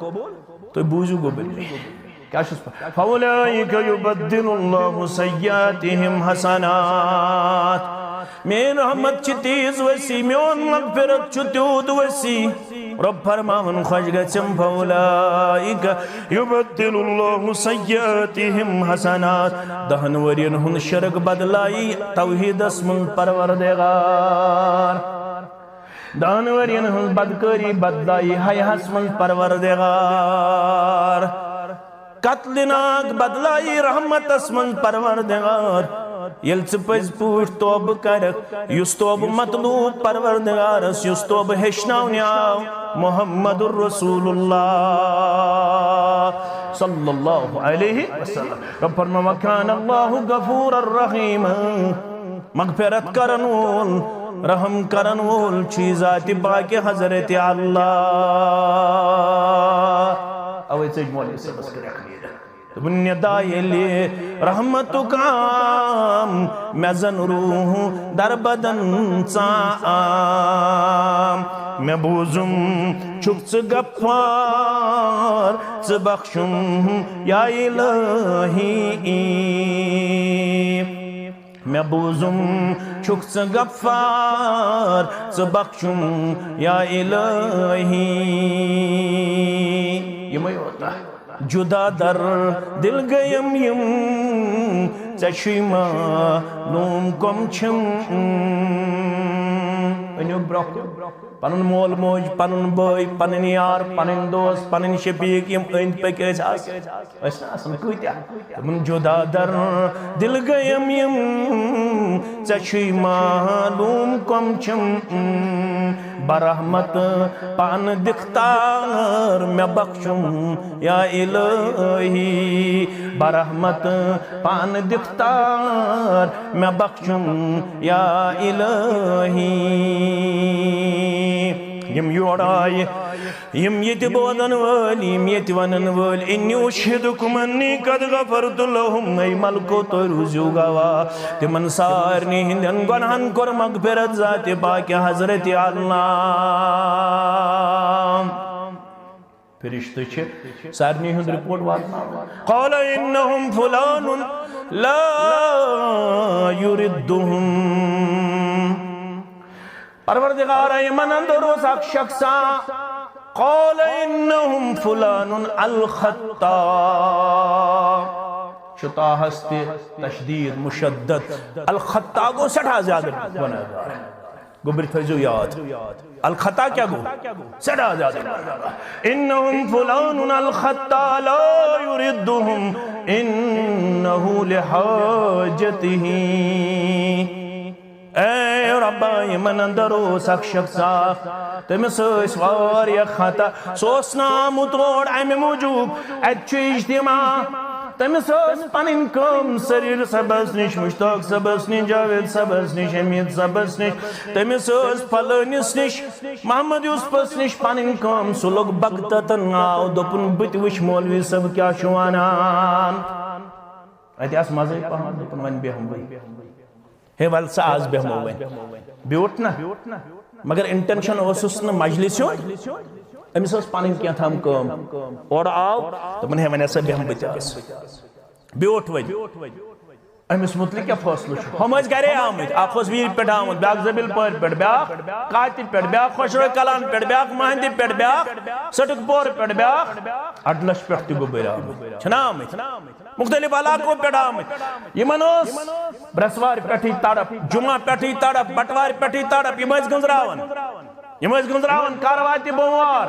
تو بوزو قبول کیا شس پر فَأُولَئِكَ يُبَدِّلُ اللَّهُ سَيِّئَاتِهِمْ حَسَنَاتٍ میں رحمت چھ تیز وسی میون مغفرت چھ تیود وسی رب فرماون خوش گچم فَأُولَئِكَ يُبَدِّلُ اللَّهُ سَيِّئَاتِهِمْ حَسَنَاتٍ دہن ورین ہن شرک بدلائی توحید اسم پروردگار دہن ورین ہن بدکاری بدلائی حی حسم پروردگار قتلناک بدلائی رحمت اسمن پروردگار یل پز پوٹ توب کرک یس توب مطلوب پروردگارس یس توب ہشناونی آو محمد الرسول اللہ صلی اللہ علیہ وسلم رب فرما وکان اللہ غفور الرحیم مغفرت کرنول رحم کرنول چیزات باقی حضرت اللہ اوے چیز مولی سے بس کرے بنی دائی لی رحمت کام میں زن روح در بدن چاہم میں بوزم چھک چھ گفار چھ بخشم یا الہی میں بوزم چھک چھ گفار چھ بخشم یا الہی یہ میں ہوتا ہے جدا در دل گیم یم چشیما نوم کم چھم انیوک برک پنن مول موج پنن بھائی پنن یار پنن دوست پنن شفیق یم اند پک اس آسن کتیا من جدا در دل گیم یم چشیما نوم کم چھم برحمت پان دکھتار میں بخشم یا الہی برحمت پان دکھتار میں بخشم یا الہی یم یور آئے یم یت بودن وال یم یت ونن وال انی اشہدکم انی قد غفرت لهم ای ملکو تو روزیو گوا تمن سارنی ہندن گناہن کر مغفرت ذات پاک حضرت اللہ فرشتہ چھ سارنی ہند رپورٹ واتنا قال انہم فلان لا یردہم پروردگار ایمن اندروس اک شخصا قال انہم فلان الخطا شتا ہستے تشدید مشدد الخطا کو سٹھا زیادہ بنا گبر تھجو یاد الخطا کیا گو سٹھا زیادہ انہم فلان الخطا لا یردہم انہو لحاجتہی اے رب ایمن اندرو سک شخصا تمس واریا خطا سوس نام توڑ امی موجوب اچھو اجتماع تمس پنن کم سریر صبس نش مشتاق صبس نش جاوید صبس نش امید صبس نش تمس فلانس نش محمد یوسفس نش پنن کم سو لوگ بغتتن آو دپن بت وش مولوی صاحب کیا چھو ونان اتہ اس مزے پہن دپن ون بیہم بھائی ہے ول سا آز بیہمو ون بیوٹ نا مگر انٹینشن اوسس نا مجلس امس پن کی تھام کم اور آو دپن ہے ون ایسا بیہم بت بیوٹ ون امس متعلق کیا فیصلہ ہم گرے آمت اخ ویر پہ آمت بیاکھ زبیل پور پہ بیاکھ کاتہ پہ بیاکھ خوشروئی کلان پہ بیاکھ مہندی پہ بیاکھ سٹک پور پہ بیاکھ اڈلش پہ تہ گوبر آمت چھنا آمت مختلف علاقوں پہ آمت یمن برسوار پہ تڑپ جمعہ پہ تڑپ بٹوار پہ تڑپ یم گنزراون کاروات بوموار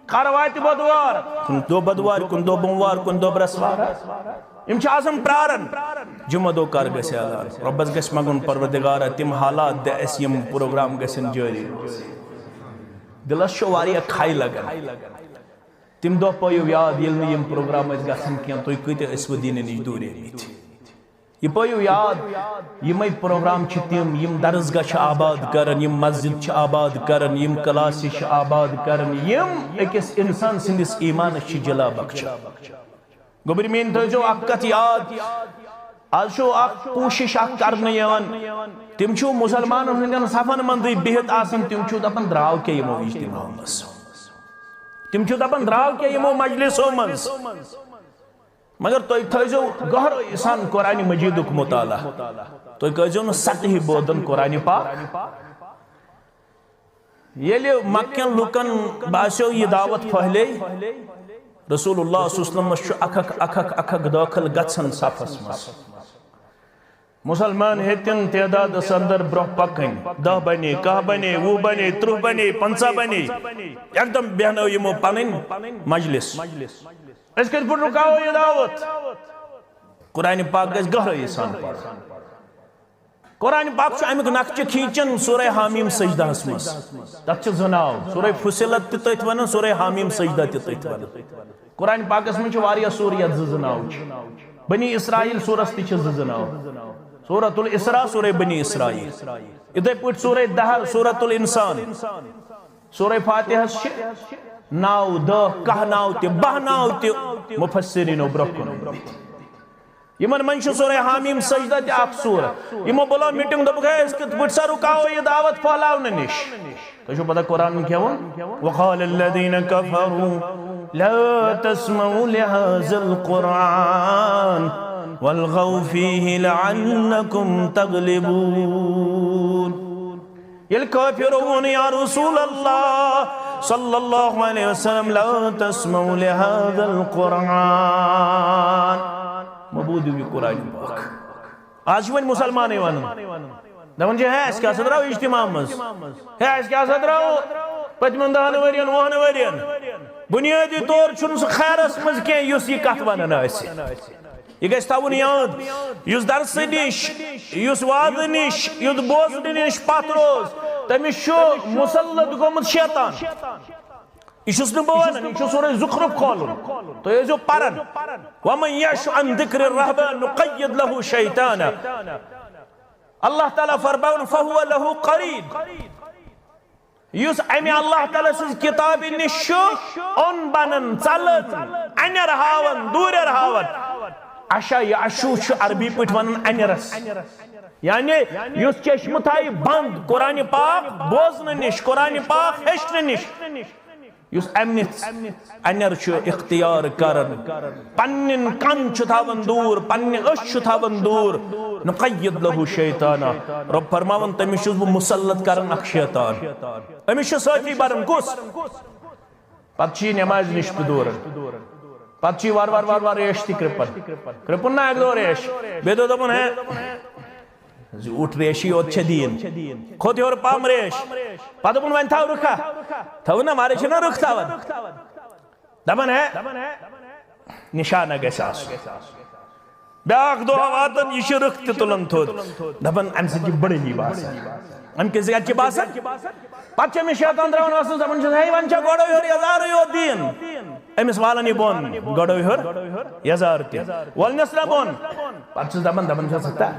کاروات بدوار کن دو بدوار کن دو بوموار کن دو برسوار یم آسان پرارن جمعہ دو کر گھس اعلان ربس گھس مگن پروردگارا تم حالات دے اس یم پروگرام گھسن جاری دلس چھو واریاہ کھائی لگن تم دو پایو یاد یل یم پروگرام اس گھسن کین تو کتے اس ودین نش دور ایمت یہ پایو یاد یم پروگرام چھ تم یم درسگاہ چھ آباد کرن یم مسجد چھ آباد کرن یم کلاس چھ آباد کرن یم اکس انسان سندس ایمان چھ جلا بخشا گوبر مین تھو اک کت یاد آج چھو اک کوشش اک کرنے یوان تم چھو مسلمانن ہندین صفن مندی بہت آسن تم چھو دپن دراو کے یمو اجتماع مس تم چھو دپن دراو کے یمو مجلسو مس مگر تو تھو گہر سان قرآن مجیدک مطالعہ تو کہو نا سطحی بودن قرآن پاک یلی مکین لکن باسیو یہ دعوت پھہلے رسول اللہ صلی اللہ علیہ وسلم اکھک داخل گھن صفس مس مسلمان ہیتن تعداد اندر برہ پکن 10 بنے 10 بنے 20 بنے 30 بنے 50 بنے ایک دم بہنو یمو پنن مجلس اس کت پر رکاو یہ دعوت قرآن پاک گز گہرائی سان پڑھ قرآن پاک چھو امیک نقچہ کھینچن سورہ حامیم سجدہ اسمس تک چھو زناو سورہ فصلت تیت ونن سورہ حامیم سجدہ تیت ونن قرآن پاک اسمن چھو واریہ سوریت زناو بنی اسرائیل سورس تی چھو زناو سورۃ الاسراء سورہ بنی اسرائیل ادھے پوٹ سورہ دہر سورۃ الانسان سورہ فاتحہ ناو دہ کہ ناو تی بہ ناو تی مفسرین و برکن یمن منشو سورہ حامیم سجدہ تی آپ سورہ یمو بلا میٹنگ دب گئے اس کے پوٹ سا رکاو یہ دعوت پھالاو ننش تو شو پتا قرآن میں کیا ہوا وقال الذین کفروا لا تسمعوا لهذا القرآن والغوا فيه لعنكم تغلبون الكافرون يا رسول الله صلى الله عليه وسلم لا تسمعوا لهذا القرآن مبودی بھی قرآن پاک آج ون مسلمان ایوان دون جی ہے اس کیا صدراو اجتماع مز ہے اس کیا صدراو پچمن دہن ورین وہن ورین بنیادی طور چھن سو خیر اس مز کیا یوس یہ کت ونن آسی یہ گژھِ تھاوُن یاد یُس درسہٕ نِش یُس وعظہٕ نِش یُس بوزنہٕ نِش پتھ روز تٔمِس چھُ مُسلط گوٚمُت شیطان یہ چھُس نہٕ بہٕ ونان یہ چھُ سورُے زُخرُف کھولُن تُہۍ ٲسۍزیو پران وَمَن یَعْشُ عَن ذِکرِ الرَّحْمَنِ نُقَیِّضْ لَهُ شَیطانًا اللہ تعالیٰ فرماوُن فَهُوَ لَهُ قَرِیٖن یُس اَمہِ اللہ تعالیٰ سٕنٛز کِتابہِ نِش چھُ اوٚن بنان ژلان اَنٮ۪ر ہاوان دوٗرٮ۪ر ہاوان عشا یعشو چھُ عربی پٲٹھۍ ونان اَنٮ۪رس یعنی یُس چشمہٕ تھایہِ بنٛد قرآنِ پاک بوزنہٕ نِش قرآنِ پاک ہیٚچھنہٕ نِش یُس اَمہِ اَنٮ۪ر چھُ اختیار کران پنٕنٮ۪ن کن چھُ تھاوان دوٗر پنٕنہِ أچھ چھُ تھاوان دوٗر نُقَیِّض لَهُ شَیطانًا رۄب فرماوان تٔمِس چھُس بہٕ مُسلط کران اکھ شیطان أمِس چھُ سٲتھی بران کُس پتہٕ چھُ یہِ نٮ۪مازِ نِش تہِ دوٗران پتہٕ چھُ یہِ وارٕ وارٕ ریش تہِ کرٛپن نا اکہِ دۄہ ریش بیٚیہِ دۄہ دوٚپُن ہے زیوٗٹھ ریشی یوت چھےٚ دِنۍ کھوٚت ہیوٚر پہم ریش پتہٕ دوٚپُن وۄنۍ تھاو رٕکھا تھٲوٕن نا واریاہ چھِنا رٕکھ تھاوان دپان ہے نشانہ گژھِ آسُن بیٛاکھ دۄہ واتان یہِ چھِ رٕکھ تہِ تُلان تھوٚد دپان اَمہِ سۭتۍ چھِ بڑٲیی باسان اَمہِ کِس کَتہِ چھِ باسان پتہٕ چھِ أمِس شیطان ترٛاوان ٲسَس دپان چھِس ہے وۄنۍ چھا گۄڈَے ہیوٚر یَزارٕے یوت دِیُن أمِس والان یہِ بۄن گۄڈَے ہیوٚر یَزار تہِ وولنَس نا بۄن پتہٕ چھُس دپان چھَس ہتا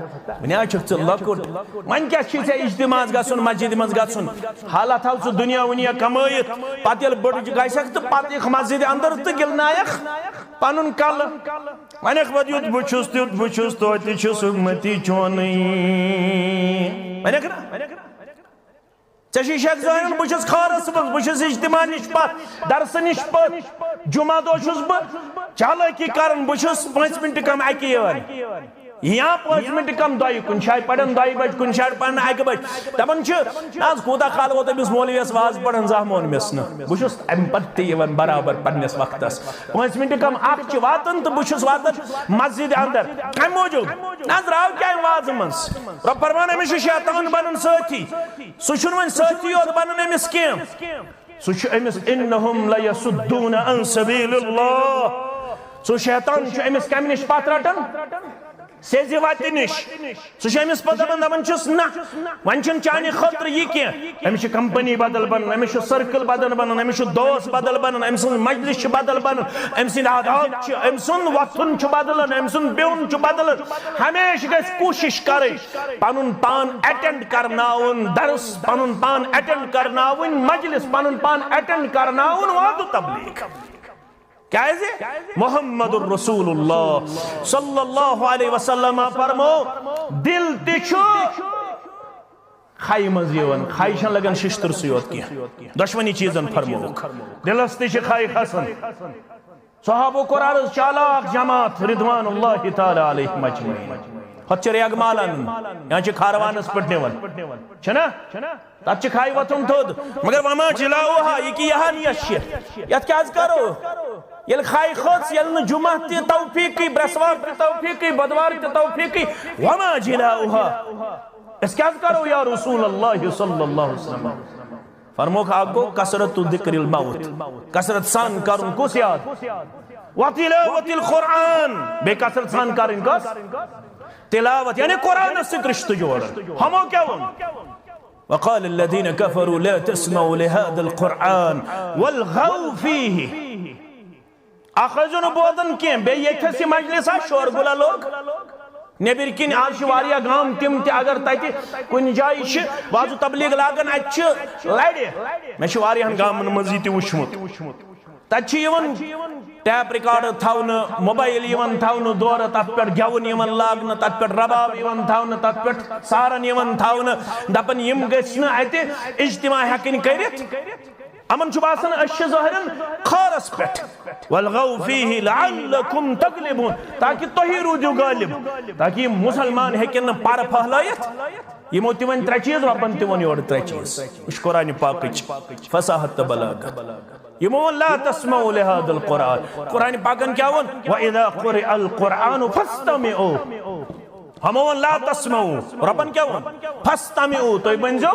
وۄنۍ حظ چھُکھ ژٕ لۄکُٹ وۄنۍ کیٛاہ چھُے ژےٚ اجتماعس گژھُن مسجدِ منٛز گژھُن حالہ تھاو ژٕ دُنیا وُنیا کمٲیِتھ پتہٕ ییٚلہِ بٔڑ گژھکھ تہٕ پتہٕ یِکھ مسجدِ انٛدر تہٕ گِلنایکھ پنُن کلہٕ ونکھ پتہٕ یُتھ بہٕ چھُس تیُتھ بہٕ چھُس توتہِ چھُس مٔتی چونٕے ونکھ نا ژےٚ چھُے شک ظٲہِرن بہٕ چھُس خارس منٛز بہٕ چھُس اجتماع نِش پتھ درسہٕ نِش پتھ جمعہ دۄہ چھُس بہٕ چالٲکی کران بہٕ چھُس 5 مِنٹہٕ کم اکہِ یِوان یا 5 مِنٹہٕ کم دۄیہِ کُنہِ جایہِ پران 2 بجہِ کُنہِ جایہِ پران 1 بجہِ دپان چھِ آز کوٗتاہ کال گوٚو تٔمِس مولوِیس واز پران زانٛہہ مونمِس نہٕ بہٕ چھُس امہِ پتہٕ تہِ یِوان برابر پننِس وقتس 5 مِنٹہٕ کم اکھ چھِ واتان تہٕ بہٕ چھُس واتان مسجدِ انٛدر کمہِ موٗجوٗب نہ حظ راو کیٛاہ امہِ وازٕ منٛز رۄب فرمان أمِس چھُ شیطان بنان سٲتھی سُہ چھُنہٕ وۄنۍ سٲتھی یوت بنان أمِس کینٛہہ سُہ چھُ أمِس اِنہُم لیصُدوٗنَ عن سبیٖلِ اللہ سُہ شیطان چھُ أمِس کمہِ نِش پتھ رٹان سیزِ وتہِ نِش سُہ چھُ أمِس پتہٕ دپان چھُس نہ وۄنۍ چھُنہٕ چانہِ خٲطرٕ یہِ کینٛہہ أمِس چھِ کمپنی بدل بنان أمِس چھُ سٔرکٕل بدل بنان أمِس چھُ دوس بدل بنان أمۍ سٕنٛز مجلس چھِ بدل بنان أمۍ سٕنٛدۍ عادات چھِ أمۍ سُنٛد وۄتھُن چھُ بدلان أمۍ سُنٛد بِہُن چھُ بدلان ہمیشہِ گژھِ کوٗشش کرٕنۍ پنُن پان اٮ۪ٹینڈ کرناوُن درس پنُن پان اٮ۪ٹینڈ کرناوٕنۍ مجلس پنُن پان اٮ۪ٹینڈ کرناوُن وعدٕ تبلیغ کیازِ محمد الرسول اللہ صلی اللہ علیہ وسلم فرمو دل تہِ چھُ کھاے منٛز یِوان کھاے چھنہٕ لگان ششتٕرسٕے یوت کینٛہہ دۄشوٕنی چیٖزن فرمووُکھ دلس تہِ چھِ کھاے کھسان صحابو کوٚر عرض چالاک جماعت رضوان اللہ تعالیٰ علیہم اجمعین ہۄتھ چھِ ریگمال انان یا چھِ کھاروانس پٮ۪ٹھ نِوان چھُنا تتھ چھِ کھاے وۄتھُن تھوٚد مگر وما جلاؤہا یہِ کہِ یہا نیت چھِ یتھ کیٛاہ حظ کرو ییٚلہِ کھاے کھٔژ ییٚلہِ نہٕ جمعہ تہِ توفیٖقٕے برٛٮ۪سوار تہِ توفیٖقٕے بدوار تہِ توفیٖقٕے وما جلاؤہا أسۍ کیٛاہ حظ کرو یا رسول اللہ صلی اللہ علیہ وسلم فرموکھ اکھ گوٚو کثرت ذکر الموت کثرت سان کرُن کُس یاد وتلاوت القرآن بیٚیہِ کثرت سان کرٕنۍ کۄس تلاوت یعنی قرآنس سۭتۍ رشتہٕ جوڑن ہمو کیٛاہ ووٚن وقال الذين كفروا لا تسمعوا لهذا القرآن والغوا فيه اکھ ٲسۍزیو نہٕ بوزان کینٛہہ بیٚیہِ ییٚتھس یہِ مجلس آسہِ شور گُلا لوگ نیٚبٕرۍ کِنۍ آز چھِ واریاہ گام تِم تہِ اگر تتہِ کُنہِ جایہِ چھِ وازٕ تبلیغ لاگان اتہِ چھِ لرِ مےٚ چھُ واریاہن گامن منٛز یہِ تہِ وٕچھمُت تتہِ چھِ یِوان ٹیپ رِکاڈر تھاونہٕ موبایل یِوان تھاونہٕ دورٕ تتھ پٮ۪ٹھ گٮ۪وُن یِوان لاگنہٕ تتھ پٮ۪ٹھ رباب یِوان تھاونہٕ تتھ پٮ۪ٹھ سارن یِوان تھاونہٕ دپان یِم گٔژھۍ نہٕ اتہِ اجتماع ہٮ۪کٕنۍ کٔرِتھ امن چھُ باسان أسۍ چھِ ظٲہِرن خٲرس پٮ۪ٹھ والغوا فیہ لعلکم تغلبون تاکہِ تُہی روٗدِو غٲلب تاکہِ یِم مُسلمان ہیٚکن نہٕ پرٕ پھہلٲیِتھ یِمو تہِ وۄنۍ 3 چیٖز رۄبن تہِ ووٚن یورٕ 3 چیٖز یہِ چھُ قرآنِ پاکٕچ فصاحت تہٕ بلاغت یِمو ووٚن لا تسمعوا لهذا القرآن قرآنِ پاکن کیٛاہ ووٚن وَإِذَا قُرِئَ الْقُرْآنُ فَاسْتَمِعُوا ہمون لا تسمعوا ربن کیا ون فاستمعوا تو بنزو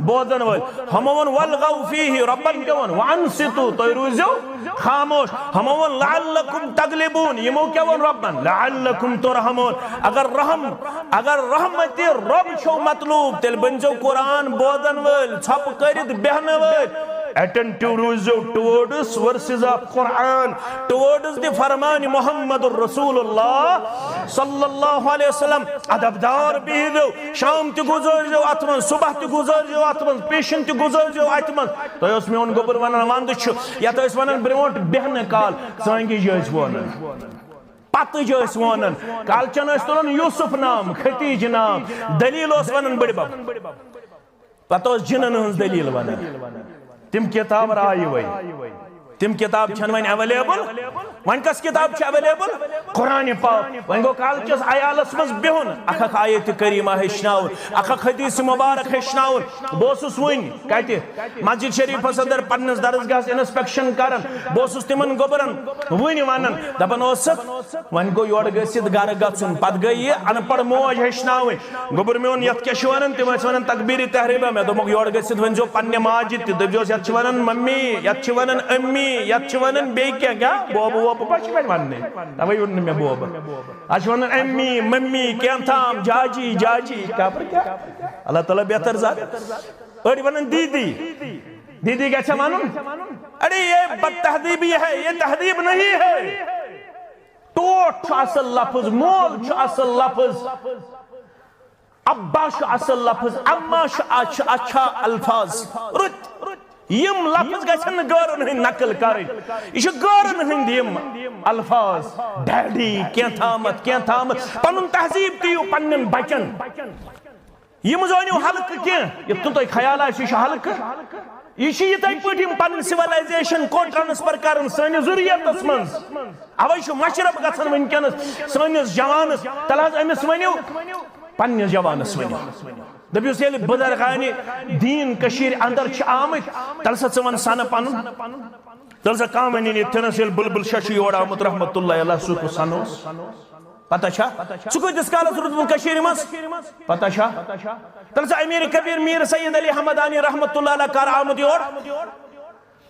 بودن ول ہمون والغوا فيه ربن کیا ون وانصتوا تو روزو خاموش ہمون لعلکم تغلبون یمو کیا ون ربن لعلکم ترحمون اگر رحمت رب چھو مطلوب تیل بنزو قرآن بودن ول چھپ کرد بہن ول attentive روزو towards verses of Quran, towards the فرمان محمد الرسول اللہ صلی اللہ علیہ وسلم ادبدار بہدو شام تی گزر جو اتمن صبح تی گزر جو اتمن پیشن تی گزر جو اتمن تو اس میں ان گبر ونن وند چھ یا تو اس ونن برونٹ بہن کال سانگی جس ونن پتہ جس ونن کال چن اس تلن یوسف نام ختیج نام دلیل اس ونن بڑی باب پتہ اس جنن ہنز دلیل ونن تم کتاب رائی وئی تم کتاب چھن وین اویلیبل وین کس کتاب چھ اویلیبل قرآن پاک وین گو کالچس آیالس مز بہن اکھک آیت کریمہ ہشناون اکھک حدیث مبارک ہشناون بوسس وین کہتے مسجد شریف صدر پنس درسگاہ انسپیکشن کرن بوسس تمن گوبرن وین ونن دپن اوسک وین گو یور گسید گھر گژھن پت گئی ان پڑ موج ہشناون گوبر میون یت کیا ونن تم ونن تکبیر تحریمہ میں دومک یور گسید ون جو پنہ ماجد تہ دپجوس یت ونن ممی یت ونن امی یت ونن بی کیا بوب ووب پچ پہ وننے توے ون میں بوب اچ ونن امی ممی کیم تھام جاجی جاجی کپر کیا اللہ تعالی بہتر ذات اڑی ونن دیدی دیدی کیا ونن ارے یہ بد تہذیبی ہے یہ تہذیب نہیں ہے ٹوٹ چھ اصل لفظ مول چھ اصل لفظ ابا چھ اصل لفظ اما چھ اچھا الفاظ رت یم لفظ گژھن گورن ہند نقل کریں یہ گورن ہند یم الفاظ ڈیڈی کی تھامت پنن تہذیب دیو پنن بچن یم زونیو حلق کی یہ تو خیال آئی یہ حلق یہ یتھے پٲٹھۍ یم پنن سیولائزیشن کو ٹرانسفر کرن سٲنِس ذریعتس منٛز اوے چھُ مشرف گژھان ونکیٚنس سٲنِس جوانس تل حظ أمِس ؤنِو پننِس جوانس ؤنِو دپیوس ییٚلہِ بُزرگانہِ دیٖن کٔشیٖرِ اندر چھِ آمٕتۍ تل سا ژٕ ون سنہٕ پنُن تل سا کانٛہہ ونی نہٕ یِتھنس ییٚلہِ بُلبُل شاہ چھُ یور آمُت رحمتہ اللہ علیہ سُہ کُس سن اوس پتہ چھا ژٕ کۭتِس کالس روٗدمُت کٔشیٖرِ منٛز پتہ چھا تل سا امیر کبیر میر سید علی حمدانی رحمتہ اللہ علیہ کر آمُت یور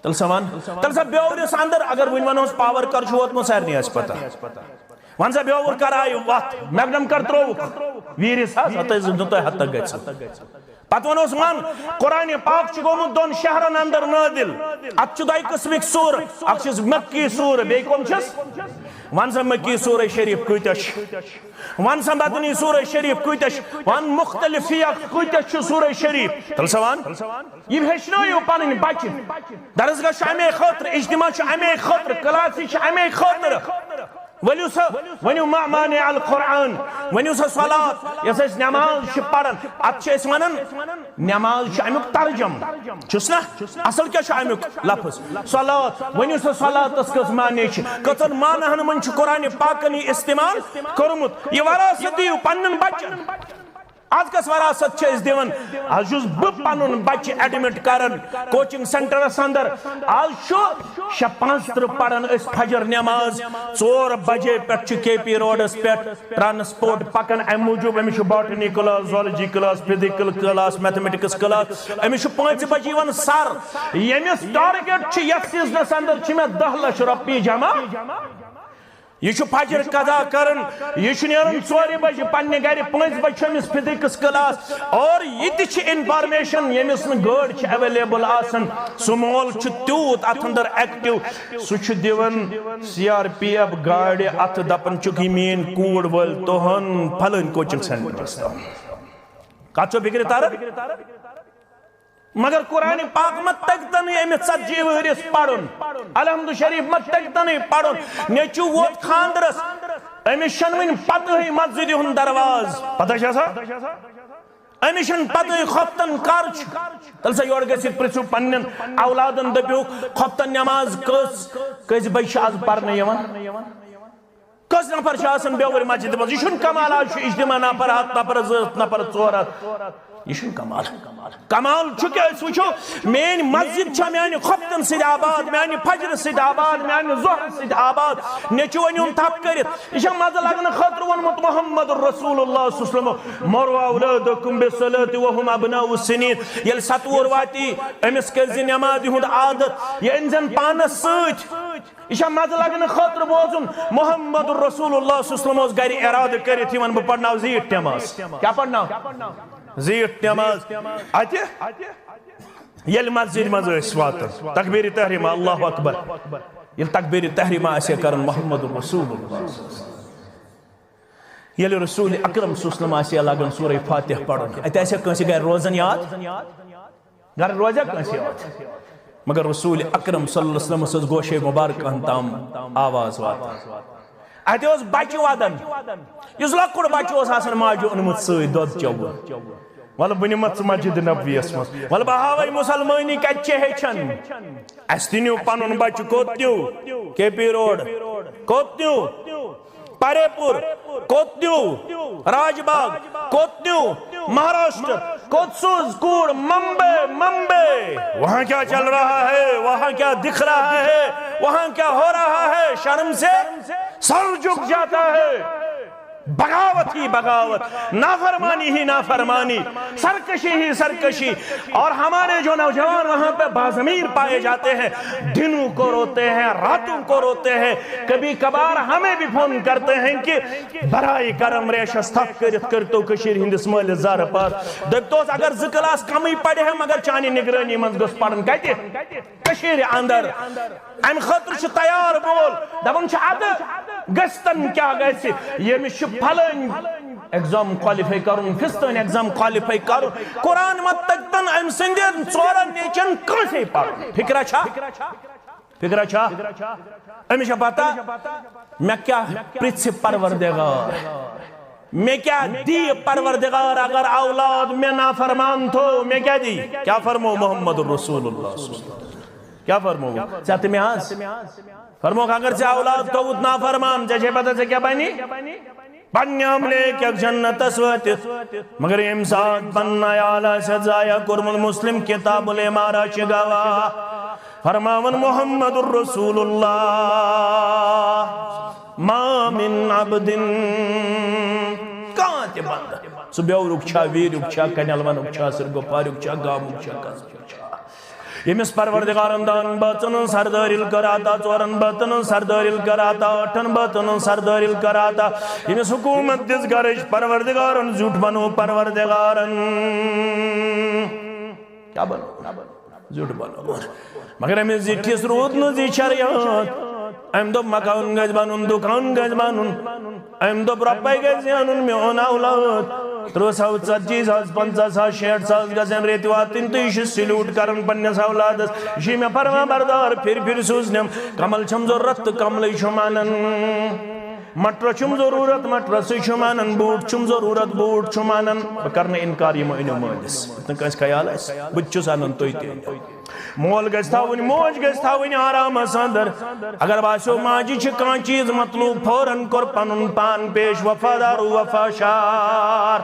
تل سا ون تل سا بیورِس اندر اگر وٕنۍ ونہوس پاور کر چھُ ووتمُت سارنٕے آسہِ پتہ ون سا بیور کر آیہِ وتھ میگنم کر ترووُکھ ویٖرِس ہتھ تک گژھِ پتہ ونوس ون قرآن پاک چھُ گوٚمُت دۄن شہرن اندر نٲدِل اتھ چھُ دۄیہِ قٕسمٕکۍ سوٗرٕ اکھ چھِس مکی سوٗرٕ بیٚیہِ کۄم چھِس ون سا مکی سورہ شریف کۭتیاہ چھِ ون سا مدنی سورہ شریف کۭتیاہ چھِ ون مختلف فیق کۭتیاہ چھِ سورہ شریف تل سا ون یم ہیٚچھنٲیِو پنٕنۍ بچہِ درسگاہ چھُ امے خٲطرٕ اجتماع چھُ امے خٲطرٕ کلاسہِ چھِ امے خٲطرٕ ؤلِو سا ؤنِو ما مانع القرآن ؤنِو سا صلات یۄس أسۍ نٮ۪ماز چھِ پران اتھ چھِ أسۍ ونان نٮ۪ماز چھُ امیُک ترجم چھُس نا اصل کیاہ چھُ امیُک لفظ صلات ؤنِو سا صلاتس کٔژ معنی چھِ کٔژن معناہن منٛز چھُ قرآن پاکن یہِ استعمال کوٚرمُت یہِ وراثت دِیِو پننٮ۪ن بچن آج کس وراثت چھِ أسۍ دِوان آز چھُس بہٕ پنُن بچہِ ایڈمٹ کران کوچنگ سینٹرس اندر آز چھُ 6:35 پران أسۍ فجر نٮ۪ماز 4 بجے پٮ۪ٹھ چھُ کے پی روڈس پٮ۪ٹھ ٹرانسپورٹ پکان امہِ موٗجوٗب أمِس چھُ botany class zoology class physical class mathematics class أمِس چھُ 5 بجے یِوان سر ییٚمِس ٹارگیٹ چھُ یتھ سیزنس اندر چھِ مےٚ 10 لچھ رۄپیہِ جمع یہ فجر قضا کرن یہ نیرن 4 بجے پنہ گھر 5 بجے امس فزکس کلاس اور یہ انفارمیشن یمس گاڑ اویلیبل آسان سہ مول تیوت ات اندر ایکٹیو سہ دِوان CRPF گاڑ ات دپان چھ مین کوڑ ول تہن پھلن کوچنگ سینٹرس کت چو فکر تار مگر قرآن پاک مت تگتن امس 40 ورس پڑھن الحمد شریف مت تگتن پڑھن نیچو ووت خاندرس امس چھن ون پتہ مسجد ہند درواز پتہ چھا سا امس چھن پتہ خفتن کر تل سا یور گژھِتھ پرژھِو پننٮ۪ن اولادن دپیو خفتن نماز کٔژِ بجہِ چھِ آز پرنہٕ یِوان کٔژ نفر چھِ آسان بیٚور مسجد منٛز یہِ چھُنہٕ کمال آز چھُ اجتماع نفر 100 نفر 200 نفر 400 یہ کمال کمال چکے وچو مین مسجد چھ میانہ خفتن سید آباد میانہ فجر سید آباد میانہ ظہر سید آباد نیچو ونیون تھپ کرت یہ مزہ لگن خاطر ونمت محمد رسول اللہ صلی اللہ علیہ وسلم مروا اولادکم بالصلاۃ وهم ابناء السنین یل ستور واتی امس کرزی نماز ہند عادت یہ انزن پانس سۭتۍ یہ مزہ لگن خاطر بوزن محمد رسول اللہ صلی اللہ علیہ وسلم گھر ارادہ کرت یہ بہ پڑھناو زیٹھ نماز کیا پڑھناو زیٹھ نماز اتہ یل مسجد مز واتن تکبیر تحریمہ اللہ اکبر یل تکبیر تحریمہ آسے کرن محمد رسول اللہ یل رسول اکرم صلی اللہ علیہ وسلم آسے لگن سورہ فاتح پڑھن اتہ آسے کنسی گھر روزن یاد گھر روزہ کنسی یاد مگر رسول اکرم صلی اللہ علیہ وسلم سز گوشے مبارک تام آواز واتن اتہ اس بچہ ودن اس لکڑ بچہ اس آسن ماجو انمت سۭتۍ دۄد چوٚوُن ول بہ نمت مسجد نبویس مز ول بہ ہاوے مسلمانی کتچ ہیچن اس تنیو پنن بچہ کوت نیو کے پی روڈ کوت نیو پرے پور کوت نیو راج باغ کوت نیو مہاراشٹر کوت سوز کوڑ ممبئی وہاں کیا چل رہا ہے وہاں کیا دکھ رہا ہے وہاں کیا ہو رہا ہے شرم سے سر جھک جاتا ہے بغاوت ہی بغاوت نافرمانی ہی نافرمانی سرکشی ہی سرکشی اور ہمارے جو نوجوان وہاں پہ باضمیر پائے جاتے ہیں دنوں کو روتے ہیں راتوں کو روتے ہیں کبھی کبھار ہمیں بھی فون کرتے ہیں کہ برائے کرم ریشس تھپ کرت کرتو کشیر ہندس مال زار پاس دکتوز اگر زٕ کلاس کمی پڑھے ہیں مگر چانی نگرانی منز گس پڑھن کہتے کشیر اندر ام خطر چھ تیار بول دبن چھ اد گستن کیا گیسی یہ مش پھلن ایگزام کوالیفائی کرن فستن ایگزام کوالیفائی کرن قرآن مت تکتن ام سندین ژورن نیچن کنسے پڑھن فکرہ چھا امیشہ پتا میں کیا پرچھ پروردگار میں کیا دی پروردگار اگر اولاد میں نافرمان تو میں کیا دی کیا فرمو محمد رسول اللہ صلی اللہ علیہ وسلم کیا فرمو چاہتے میں آس فرمو کہ اگر سے اولاد تو اتنا فرمان جیسے پتہ سے کیا بنی بنیام لے کہ جنت اسوات مگر امساد بننا یالا سزایا کرم المسلم کتاب الامارہ شگاوا فرماون محمد الرسول اللہ ما من عبد کہاں تے بندہ سبیو رکھا ویر رکھا کنیلوان رکھا سرگو پار رکھا گام رکھا کس رکھا یمس پروردگارن دان بطن سردارل کراتا چورن بطن سردارل کراتا اٹھن بطن سردارل کراتا یمس حکومت دس گرش پروردگارن زوٹ بنو پروردگارن کیا بنو زوٹ بنو مگر ہمیں زیٹھیس رود نزی شریعت ام دو مکان گز بانون دکان گز بانون ام دو رپائی گز یانون میون اولاد ترو ساوت سچی ساز پنچا ساز شیٹ ساز گزن ریتی واتن تو ایش سلوٹ کرن پنیس اولادس اسی میں فرما بردار پھر سوزنم کمل چھم ضرورت کمل شمانن مٹر چھم ضرورت مٹر سے شمانن بوٹ چھم ضرورت بوٹ شمانن بکرنے انکار یہ معنی مجلس اتنا کس خیال ہے بچو سانن توی تین مول گز تھاونی موج گز تھاونی آرام سندر اگر باسو ماجی چھکان چیز مطلوب فوراں کر پنن پان پیش وفادار وفاشار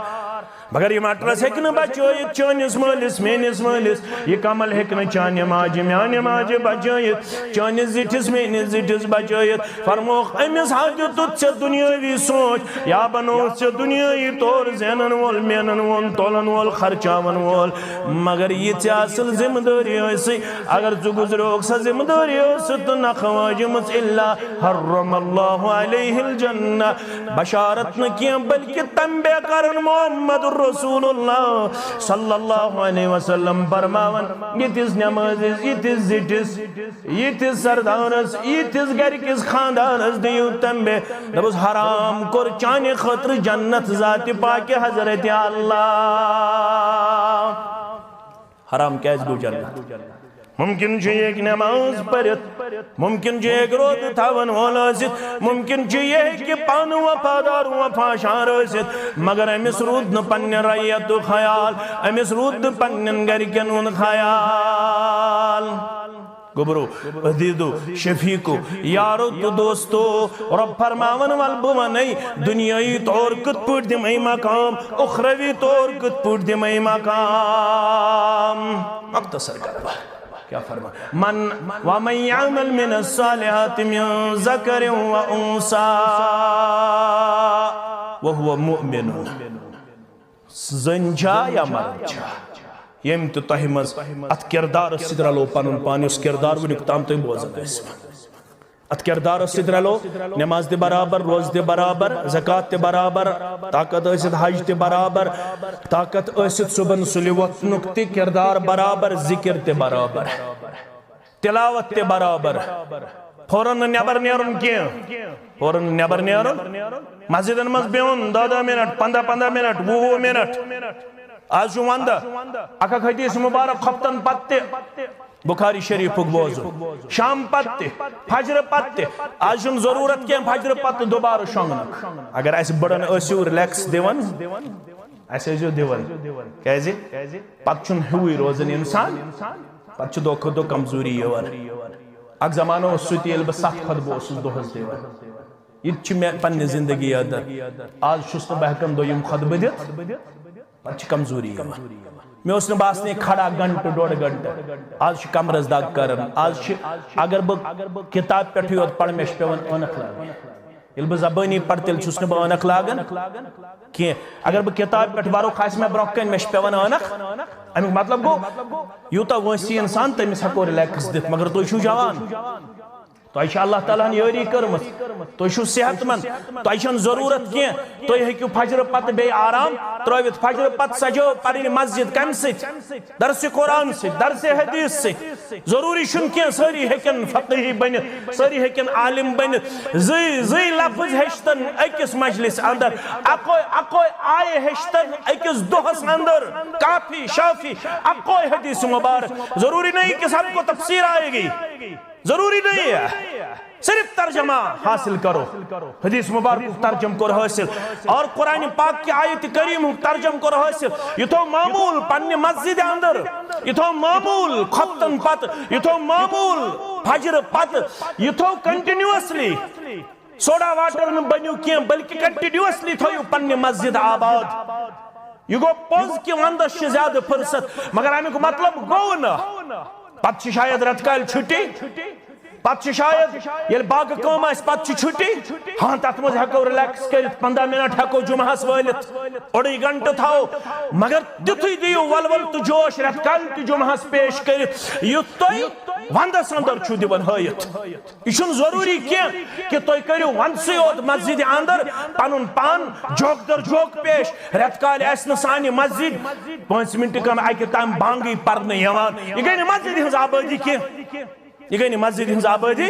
مگر یہ مٹرس ہکن بچویت چانس مالس مینس مالس یہ کمل ہکن چانہ ماجہ میانہ ماجہ بچویت چانس زٹھس مینس زٹھس بچویت فرموخ امس حاجہ تت سے دنیاوی سوچ یا بنو سے دنیاوی طور زینن وول مینن وول تولن وول خرچاون وول مگر یہ تے اصل ذمہ داری اسی اگر تو گزروک سا ذمہ داری است نخواجمت الا حرم اللہ علیہ الجنہ بشارت نہ کیا بلکہ تنبے کرن محمد رسول اللہ صلی اللہ علیہ وسلم فرماون یہ تیس نمازز یہ تیس زٹس یہ تیس سردانس یہ تیس گر کس خاندانس دیو تنبے دبس حرام کر چانے خطر جنت ذات پاک حضرت اللہ حرام کیس گو جنت ممکن چھے ایک نماز پڑھت ممکن چھے ایک روز تھاون والازت ممکن چھے ایک کہ پان وفادار وفاشار ازت مگر امس رود ن پن رعیت خیال امس رود پن گرکن خیال گبرو عدیدو شفیقو یارو تو دوستو رب فرماون والبوانی دنیای طور کت پوٹ دمائی مقام اخروی طور کت پوٹ دمائی مقام مختصر کروا کیا فرما من ومن یعمل من الصالحات من ذکر و انسا وهو مؤمن زنجا یا مرجا یم تو تہمز ات کردار سدرلو پنن پان اس کردار ونک تام تو بوزن اسم ات کردار سدرلو نماز دے برابر روز دے برابر زکات دے برابر طاقت اسد حج دے برابر طاقت اسد صبح سلی وقت نکتے کردار برابر ذکر دے برابر تلاوت دے برابر فوراً نیبر نیرن کیا فوراً نیبر نیرن مسجد مز بیون 10 منٹ 15 منٹ 20 منٹ آج جو وندہ اکا حدیث مبارک خفتن پتے بخاری شریف بوزو شام پتے فجر پتے آج جو ضرورت کیا فجر پتے دوبارہ شونگنک اگر ایسے بڑھن ایسے ریلیکس دیون ایسے جو دیون کیسے پت چون ہوئی روزن انسان پت چو دو کمزوری یور اک زمانو سوتی یل بس 7 خطبہ اوسس دہس دیون یہ چھ میں پنہ زندگی یاد آج چھس نہ بہکم دویم خطبہ دت پتہ کمزوری میں اس نے باسنے کھڑا گھنٹہ 1.5 گھنٹہ آج چھ کمرس دگ کرن آج چھ اگر بہ کتاب پٹھ یوت پڑھ مش پیون انک لاگن یل بہ زبانی پڑھ تیل چھس نہ بہ انک لاگن کی اگر بہ کتاب پٹھ بارو خاص میں برونہ کن مش پیون انک امیک مطلب گو یوتا وسیع انسان تمس ہکو ریلیکس دت مگر تو چھو جوان تو اللہ تعالیٰ نے یاری کرمت تو صحت مند تو ضرورت کی تو ہیکو فجر پتہ بے آرام ترویت فجر پتہ سجو پرین مسجد کم ست درس قرآن ست درس حدیث ست ضروری شن کی ساری ہیکن فقیہ بنت ساری ہیکن عالم بنت زی لفظ ہشتن اکس مجلس اندر اکوئی آئے ہشتن اکس دہس اندر کافی شافی اکوئی حدیث مبارک ضروری نہیں کہ سب کو تفسیر آئے گی ضروری نہیں ہے صرف ترجمہ حاصل کرو حدیث مبارک ترجم کرو حاصل اور قرآن پاک کی آیت کریم ترجم کرو حاصل یہ تو معمول پنی مسجد اندر یہ تو معمول خطن پت یہ تو معمول فجر پت یہ تو کنٹینیوسلی سوڈا واٹر میں بنیو کیا بلکہ کنٹینیوسلی تھو پنی مسجد آباد یہ گو پوز کی وندش زیادہ فرصت مگر ہمیں کو مطلب گو نا پت شاید رتکال چھٹی پت شاید یل باغ کام اس پت چھٹی ہاں تات مز ہکو ریلیکس کرت 15 منٹ ہکو جمعہس ولت 1.5 گھنٹہ تھاو مگر تتھے دیو ولول تو جوش رتکال تو جمعہس پیش کرت یت توئی وندس اندر چھو دیون ہیت یہ چھن ضروری کہ توئی کریو وندسے یوت مسجد اندر پنن پان جوک در جوک پیش رتکال اس نسانی مسجد 5 منٹ کم اکہ تام بانگی پرنے یوان یہ گئی مسجد ہنز آبادی کی یہ گئی مسجد ہنز آبادی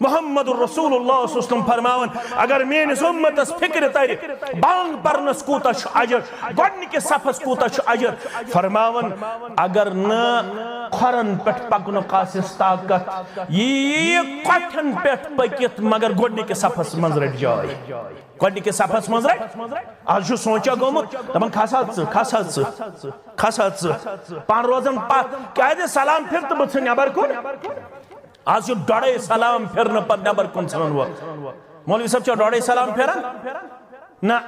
محمد رسول اللہ صلی اللہ علیہ وسلم فرماون اگر میانس امتس فکر تر بانگ پرنس کوتا چھ اجر گۄڈنِکِس کے صفس کوتا چھ اجر فرماون اگر نہ کھرن پٹھ پکنُک آسس طاقت یہ کٹھن پٹھ پکت مگر گۄڈنِکِس کے صفس منز رٹ جاے گۄڈنِکِس کے صفس منز رٹ آج چھُ سونچا گومُت دپان کھسا ژٕ پان روزن پتھ کیازِ سلام پھر تو بہٕ ژھٕن نٮ۪بر کُن آج جو 2.5 سلام پھرن پر نبر کن سنن ہوا مولوی صاحب چھو 2.5 سلام پھرن نا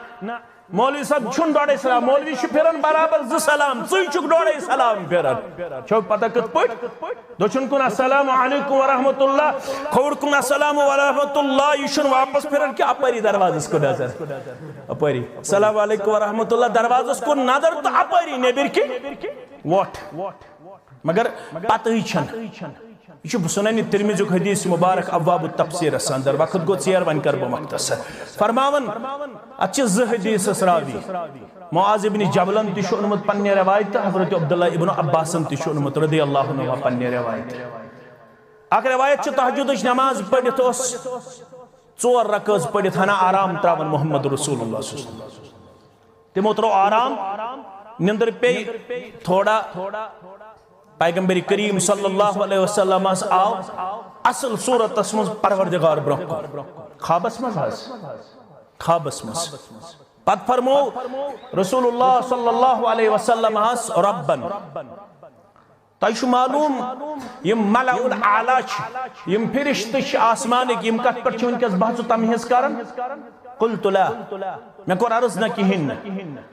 مولوی صاحب چھن 2.5 سلام مولوی چھو پھرن برابر 2 سلام ژٕ چھُکھ 2.5 سلام پھرن چھو پتہ کت پٹ دوچن کن السلام علیکم ورحمۃ اللہ کھوڑ کن السلام ورحمۃ اللہ یہ چھن واپس پھرن کہ اپری دروازس کو نظر اپری السلام علیکم ورحمۃ اللہ دروازس کو نظر تو اپری نبر کی واٹ مگر پتہ ہی چھن یہ سنن ترمذی حدیث مبارک ابواب التفسیر اندر وقت گو ژیر ون کر بہ مختصر فرماون اچ ز حدیث راوی معاذ ابن جبل تہ اونمت پنہ روایت حضرت عبداللہ ابن عباس تہ اونمت رضی اللہ عنہ پنہ روایت اک روایت چھ تہجد نماز پڑھت اس 4 رکعت پڑھت ہنا آرام تراون محمد رسول اللہ صلی اللہ علیہ وسلم تمو ترو آرام نندر پہ تھوڑا پیغمبر کریم صلی اللہ علیہ وسلم آو اصل صورت اسمز پروردگار برکو خوابس مز پت فرمو رسول اللہ صلی اللہ علیہ وسلم ربن تۄہہِ معلوم یم ملأ الاعلی یم فرشتہ آسمانک یم کت پہ ونکس بحث تمہیز کران قلت لا میں کور عرض نہ کہین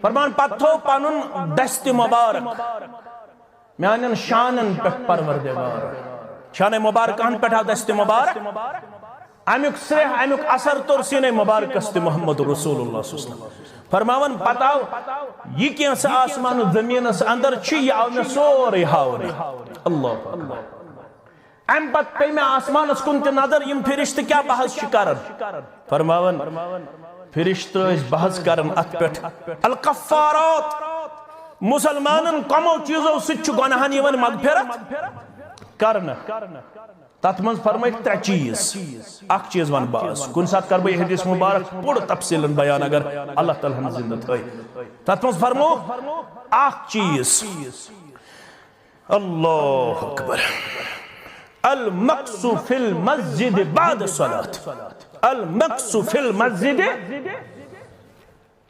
فرمان پتہ تھو پنن دست مبارک میانن شانن پہ پروردگار شان مبارکان پہ دست مبارک امیک سرح امیک اثر تور سینے مبارکست محمد رسول اللہ صلی اللہ علیہ وسلم فرماون پتاو یہ کیسا آسمان و زمین اس اندر چھ یہ آو میں سوری ہاوری اللہ ام پت پہ میں آسمان اس کنت نظر یم فرشت کیا بحث شکارن فرماون فرشت اس بحث کرن ات پیٹھ القفارات مسلمانن کمو چیزو سچ گناہن یون مغفرت کرن تات من فرمائے ترے چیز اخ چیز ون باز کن سات کر بھئی حدیث مبارک پور تفصیل بیان اگر اللہ تعالیٰ ہم زندہ تھائی تات من فرمو اخ چیز اللہ اکبر المقصو فی المسجد بعد الصلاة المقصو فی المسجد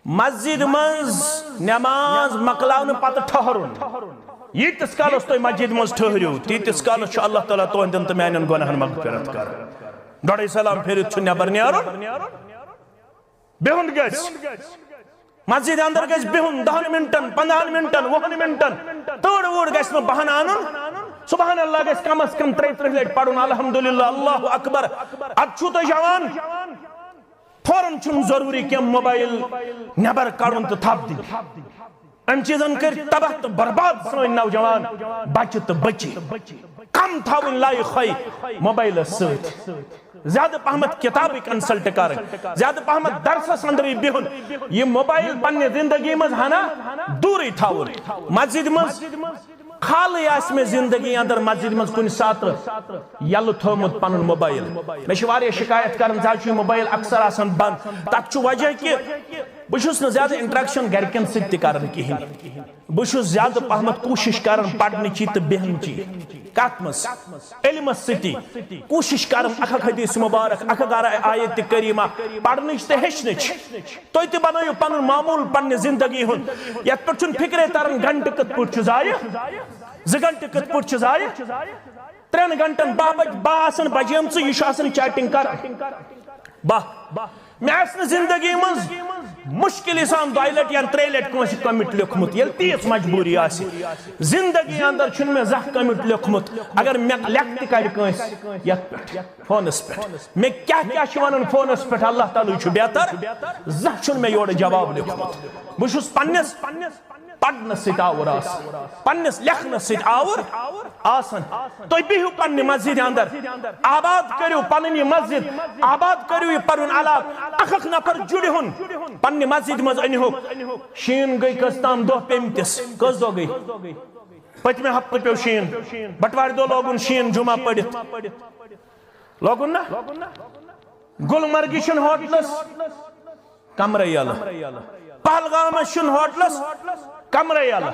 مسجد منز نماز مقلاون پتہ ٹھہرن یہ تس کالس تو مسجد مز ٹھہریو تیتس کالس اللہ تعالیٰ تہندین تو میانن گناہن مغفرت کر ڈوڑے سلام پھرت چھ نبر نیرن بہن گژھِ مسجد اندر گژھِ بہن 10 منٹن 15 منٹن 20 منٹن تڑ وڑ گژھِ نہٕ بہان انن سبحان اللہ گژھِ کم از کم 3 لٹہِ پڑھن الحمدللہ اللہ اکبر اب چھو تو جوان فوراً چھُنہٕ ضروری کینٛہہ موبائل نبر کڑن تو تھپ دِنۍ ام چیزن کر تباہ تو برباد سن نوجوان بچہ تو بچی کم تھاون لائی خواہ موبائل ست زیادہ پہمت کتابی کنسلٹ کر زیادہ پہمت درس اندری بہن یہ موبائل پنہ زندگی مز ہنا دوری تھاون مسجد مز خالی آس میں زندگی اندر مسجد مز کن سات یل تھومت پنن موبائل میں شواری شکایت کرن زیادہ موبائل اکثر آسان بند تک چھ وجہ کہ بہت نا زیادہ انٹریکشن گرکن ست کران کہین بہت زیادہ پہمت کوشش کران پڑھنے چی تو بہن چی کت مس علمس ستی کوشش کران اکھ حدیث مبارک اکھ آیت کریمہ پڑھنچ تو ہچنچ تھی تہ بنائیو پن معمول پنہ زندگی ہند یت پہ فکرے تران گھنٹہ کت پہ ضائع 2 گھنٹہ کت پہ ضائع 3 گھنٹن 12 بجیم یہ چیٹنگ کر میں زندگی مز مشکل سان 2 لٹ یا 3 لٹ کنس کمٹ لیکھمت یل تیس مجبوری آسی زندگی اندر چھن میں زہ کمٹ لیکھمت اگر میں لکھ تہ کر کنس یت پٹ فونس پٹ میں کیا کیا ونن فونس پٹ اللہ تعالی چھ بہتر زہ چھن میں یور جواب لیکھمت بہس پنس پڑھنس ست آور پنس لکھنس ست آور آسن تو بہو پنہ مسجد اندر آباد کرو پنن مسجد آباد کرو یہ پن علاقہ اخ نفر جڑہن پنہ مسجد مز انہو شین گئی کس تام دہ پیمتس کس دہ گئی پتمہ ہفتہ پیو شین بٹوار دہ لوگن شین جمعہ پڑھت لوگن نا گلمرگی شن ہوٹلس کمرہ یلہ پہلگام شن ہوٹلس کمرہ یلہ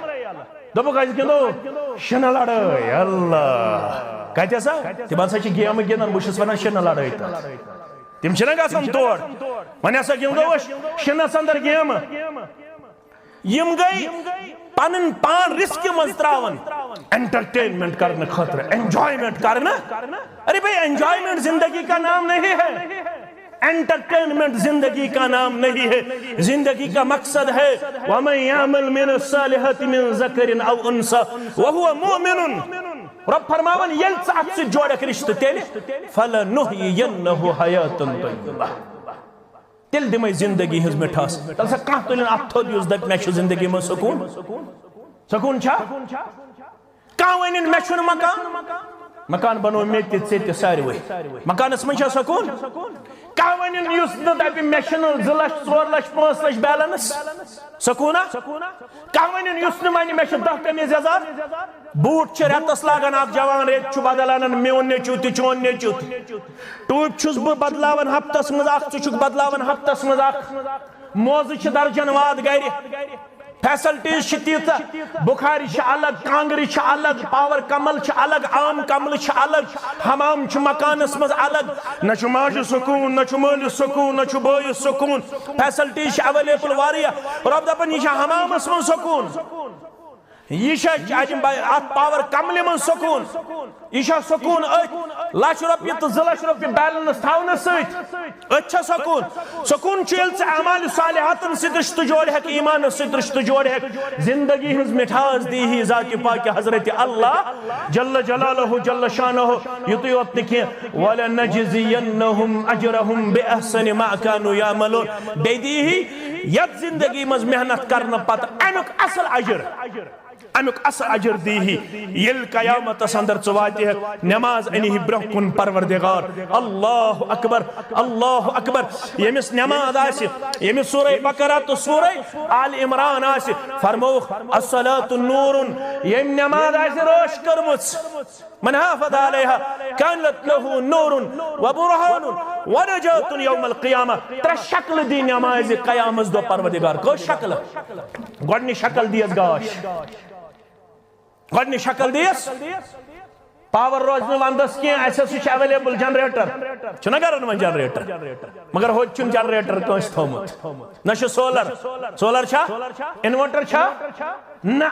دپو کتہ گندو شنہ لڑائی اللہ کتہ سا تم ہسا گیم گندان بہس ونان شنہ لڑائی تم چھنا گژھان تور وۄنۍ ہسا گندو شنس اندر گیم یم گئی پنن پان رسک مز تراون انٹرٹینمنٹ کرنے خاطر انجوائمنٹ کرنا ارے بھائی انجوائمنٹ زندگی کا نام نہیں ہے انٹرٹینمنٹ زندگی کا نام نہیں ہے زندگی کا مقصد ہے وَمَن يَعْمَلْ مِنَ الصَّالِحَاتِ مِن ذَكَرٍ أَوْ أُنثَىٰ وَهُوَ مُؤْمِنٌ رب فرماون یل ات سے جوڑک رشتہ تیل فَلَنُحْيِيَنَّهُ حَيَاةً طَيِّبَةً تیل دمائی زندگی ہز مٹھاس تل سا کہاں تلین ات تھو دیوز دک میں زندگی میں سکون سکون چھا کہاں وینن میں چھن مکان بنو میں تے ساری وے مکان اس میں چھا سکون کہاں وینن یوس دپی میں چھن 2 لچھ 4 لچھ 5 لچھ بیلنس سکونا کہاں وینن یوس نمانی میں چھن 10 کمیز یزار بوٹ چھ ریتس لاگن اک جوان ریت چھ بدلانن میون نیچو تی چون نیچو ٹوپ چھس بہ بدلاون ہفتس مز اخ ژٕ چھُکھ بدلاون ہفتس مز اخ موزٕ چھِ درجن واد گرِ فیسلٹیز چھ تیٖژاہ بخاری چھ الگ کانگری چھ الگ پاور کمل چھ الگ عام کمل چھ الگ حمام چھ مکانس مز الگ نہ چھ ماجہ سکون نہ چھ مٲلِس سکون نہ چھ بٲیِس سکون فیسلٹیز چھ اویلیبل واریاہ رب دپان یہ چھ حمامس مز سکون یہ ات پاور کملہ من سکون یہ سکون لچھ روپیہ تو 2 لچھ روپیہ بیلنس تھونس ست سکون سکون چیل اعمال صالحاتن ست رشتہ جوڑ ہیک ایمان ست رشتہ جوڑ ہیک زندگی ہز مٹھاس دی ہی ذات پاک حضرت اللہ جل جلالہ جل شانہ یوت یوت نکہ وَلَنَجْزِيَنَّهُمْ أَجْرَهُمْ بِأَحْسَنِ مَا كَانُوا يَعْمَلُونَ بیدی ہی یت زندگی مز محنت کرنا پتہ امیک اصل اجر امیک اصل اجر دی ہی یل قیامت اندر ژواتی ہے نماز انہی برہ کن پروردگار اللہ اکبر یمس نماز آسی یمس سورہ بقرہ تو سورہ آل عمران آسی فرموخ الصلاة نور یم نماز آسی روش کرمس من حافظ علیها كانت له نور وبرهان ونجات يوم القيامة ترى شکل دی نماز قیامت دو پروردگار کو شکل گوڑنی شکل دیس گاش گوڑنی شکل دیس پاور روز میں وندس کی ایسا سوچ اویلیبل جنریٹر چھنا گرن من جنریٹر مگر ہو چون جنریٹر کنس تھومت نش سولر چھا انورٹر چھا نا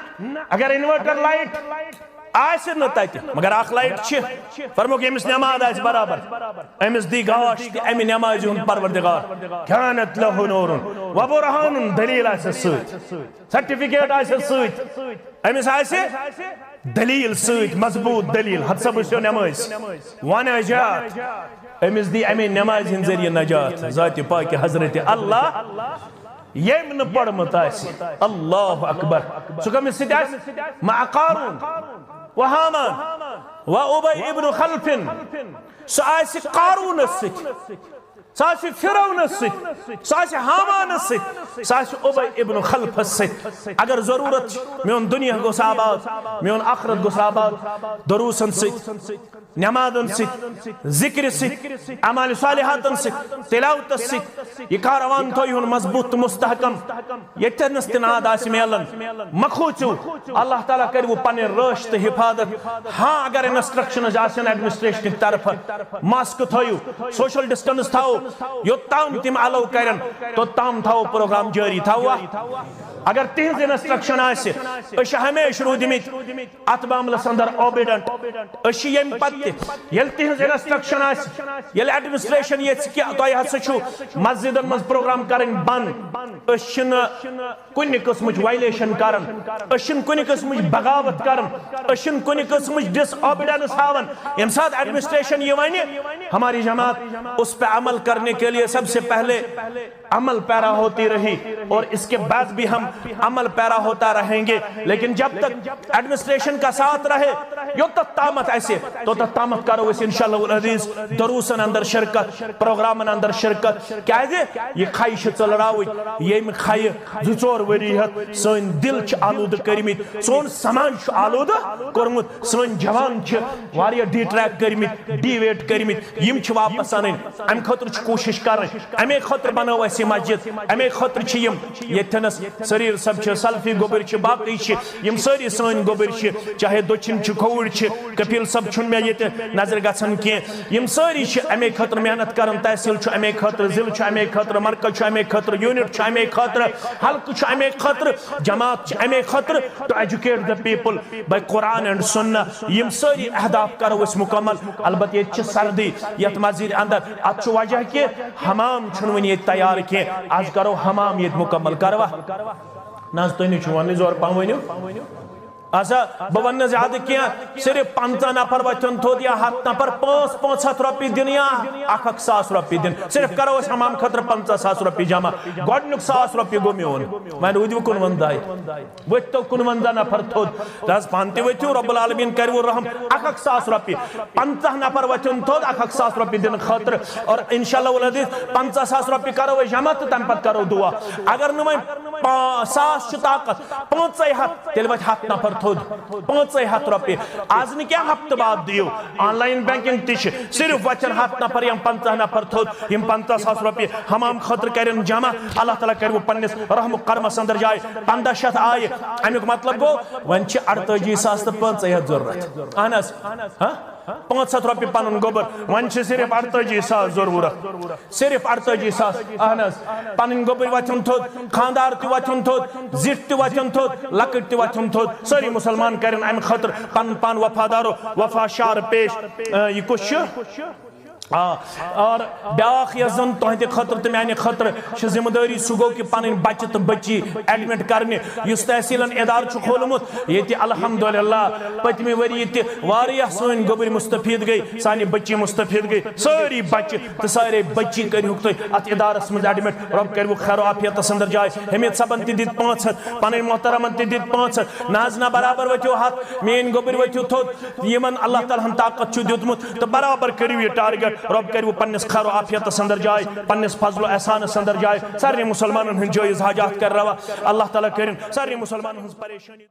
اگر انورٹر لائٹ آئیسر نتائیت مگر آخ لائٹ چھ فرموک امس نماز آئیس برابر امس دی گاش دی امی نماز ہون پروردگار کانت لہو نورن وبرہان دلیل آئیس سویت سرٹیفیکیٹ آئیس سویت امس آئیس دلیل سویت مضبوط دلیل حد سب اسیو نماز ونجات امس دی امی نماز ہن ذریعہ نجات ذات پاک حضرت اللہ یم نہ پڑمت آسی اللہ اکبر سکم ست آس مع قارون و حامان و ابی ابن خلف سو آسی قارون ست ساسی فرعون ست ساسی حامان ست ساسی ابی ابن خلف ست اگر ضرورت میون دنیا گوس آباد میون آخرت گوس آباد دروسن ست نمازن ست ذکر ست اعمال صالحاتن ست تلاوت ست یہ کاروان تو یہن مضبوط مستحکم یہ تنستناد آسی میلن مخوچو اللہ تعالیٰ کرو پنے رشت حفاظت ہاں اگر انسٹرکشن جاسن ایڈمنسٹریشن طرف ماسک تھویو سوشل ڈسٹنس تھاو یو تام تم علو کرن تو تام تھاو پروگرام جاری تھاوا اگر تہذ انسٹرکشن آسی اش ہمیش رودمت ات معاملس اندر اوبیڈنٹ اش یم پتہ یل تہذ انسٹرکشن آسی یل ایڈمنسٹریشن یہ تہ ہسا چھو مسجدن مز پروگرام کرن بند اش کن قسمچ وائلیشن کرن اش کن قسمچ بغاوت کرن اش کن قسمچ ڈس اوبیڈنس ہاون یم ساتھ ایڈمنسٹریشن یہ ونی ہماری جماعت اس پہ عمل کرنے کے لیے سب سے پہلے عمل پیرا ہوتی رہی اور اس کے بعد بھی ہم عمل پیرا ہوتا رہیں گے لیکن جب تک ایڈمنسٹریشن کا ساتھ رہے یو تک طامت ایسے تو تک طامت کرو اس انشاءاللہ العزیز دروسن اندر شرکت پروگرامن اندر شرکت کیا ہے یہ خواہش چل راوی یہ خواہ زور وریحت سن دل چھ آلود کرمت سون سماج چھ آلود کرمت سن جوان چھ واریا ڈی ٹریک کرمت ڈی ویٹ کرمت یم چھ واپس آنن ام خطر چھ کوشش کرن امی خطر بناو ایسی مسجد امی خطر چھ یم یتنس سریر سب چھ سلفی گوبر چھ باقی چھ یم سری سن گوبر چھ چاہے دوچن چھ کھوڑ چھ کپیل سب چھن میں یہ نظر گژھن کی یم سری چھ امی خطر محنت کرن تحصیل چھ امی خطر ضلع چھ امی خطر مرکز چھ امی خطر یونٹ چھ امی خطر حلقہ چھ امی خطر جماعت چھ امی خطر to educate the people by Quran and سنہ یم سری اہداف کرو اس مکمل البتہ یہ چھ سردی یت مسجد اندر ات چھ وجہ کہ حمام چھن ونی تیار کی آج کرو حمام یہ مکمل کروا ناز تو نہیں چھوانی زور پاؤں ایسا بون زیادہ کیا صرف 50 نفر وچن تھود یا 7 نفر 500 روپی دن یا 1,000 روپی دن صرف کرو اس حمام خطر 50,000 روپی جمع گوڑنک 100 روپی گو میون میں نے وہ کن وندائی ویتو کن وندہ نفر تھود راز پانتی ویتو رب العالمین کرو رحم 1,000 روپی 50 نفر وچن تھود 1,000 روپی دن خطر اور انشاءاللہ والعزیز 50,000 روپی کرو جمع تو تم پت کرو دعا اگر نمائیں 100 طاقت 500 تیل وچ 7 نفر 500 روپی آج نے کیا ہفت بعد دیو آن لائن بینکنگ تیش صرف وچن 7 نفر یم 50 نفر تھود یم 50,000 روپی ہمام خطر کرن جمع اللہ تعالیٰ کرو پنس رحم کرم اندر جائے 1500 آئے امیک مطلب گو ون 48,500 ضرورت اہن 500 رۄپیہِ پنُن گوٚبُر وۄنۍ چھِ صرف 48,000 ضروٗرت صرف 48,000 اہن حظ پنٕنۍ گوٚبٕرۍ وۄتھُن تھوٚد خاندار تہِ وۄتھُن تھوٚد زِٹھ تہِ وۄتھُن تھوٚد لۄکٕٹۍ تہِ وۄتھُن تھوٚد سٲری مُسلمان کَرن اَمہِ خٲطرٕ پنُن پان وفادارو وفا شعر پیش یہِ کُس چھُ اور بیاکھ یۄس زن تُہنٛدِ خٲطرٕ تہٕ میانہِ خٲطرٕ چھِ ذمہٕ دٲری سُہ گوٚو کہِ پنٕنۍ بچہِ تہٕ بچی ایڈمٹ کرنہِ یُس تحصیٖلن ادارٕ چھُ کھوٗلمُت ییٚتہِ الحمدُاللہ پٔتمہِ ؤری تہِ واریاہ سٲنۍ گوٚبٕرۍ مُستفیٖد گٔے سانہِ بچی مُستفیٖد گٔے سٲری بچہِ تہٕ سارے بچی کٔرۍہُکھ تُہۍ اتھ ادارس منٛز ایڈمٹ رۄب کٔرۍوُکھ خیر و عافیتس انٛدر جاے حمید صٲبن تہِ دِتۍ 500 پنٕنۍ محترمن تہِ دِتۍ 500 نہ حظ نہ برابر ؤتھِو ہتھ میٲنۍ گوٚبٕرۍ ؤتھِو تھوٚد یِمن اللہ تعالیٰ ہن طاقت چھُ دیُتمُت تہٕ برابر کٔرِو یہِ ٹارگیٹ رۄب کٔرِوٕ پننِس خیر و عافیتس انٛدر جاے پننِس فضل و احسانس انٛدر جاے سارنٕے مُسلمانن ہٕنٛدۍ جٲیز حاجات کر روا اللہ تعالیٰ کٔرِنۍ سارنٕے مُسلمانن ہٕنٛز پریشٲنی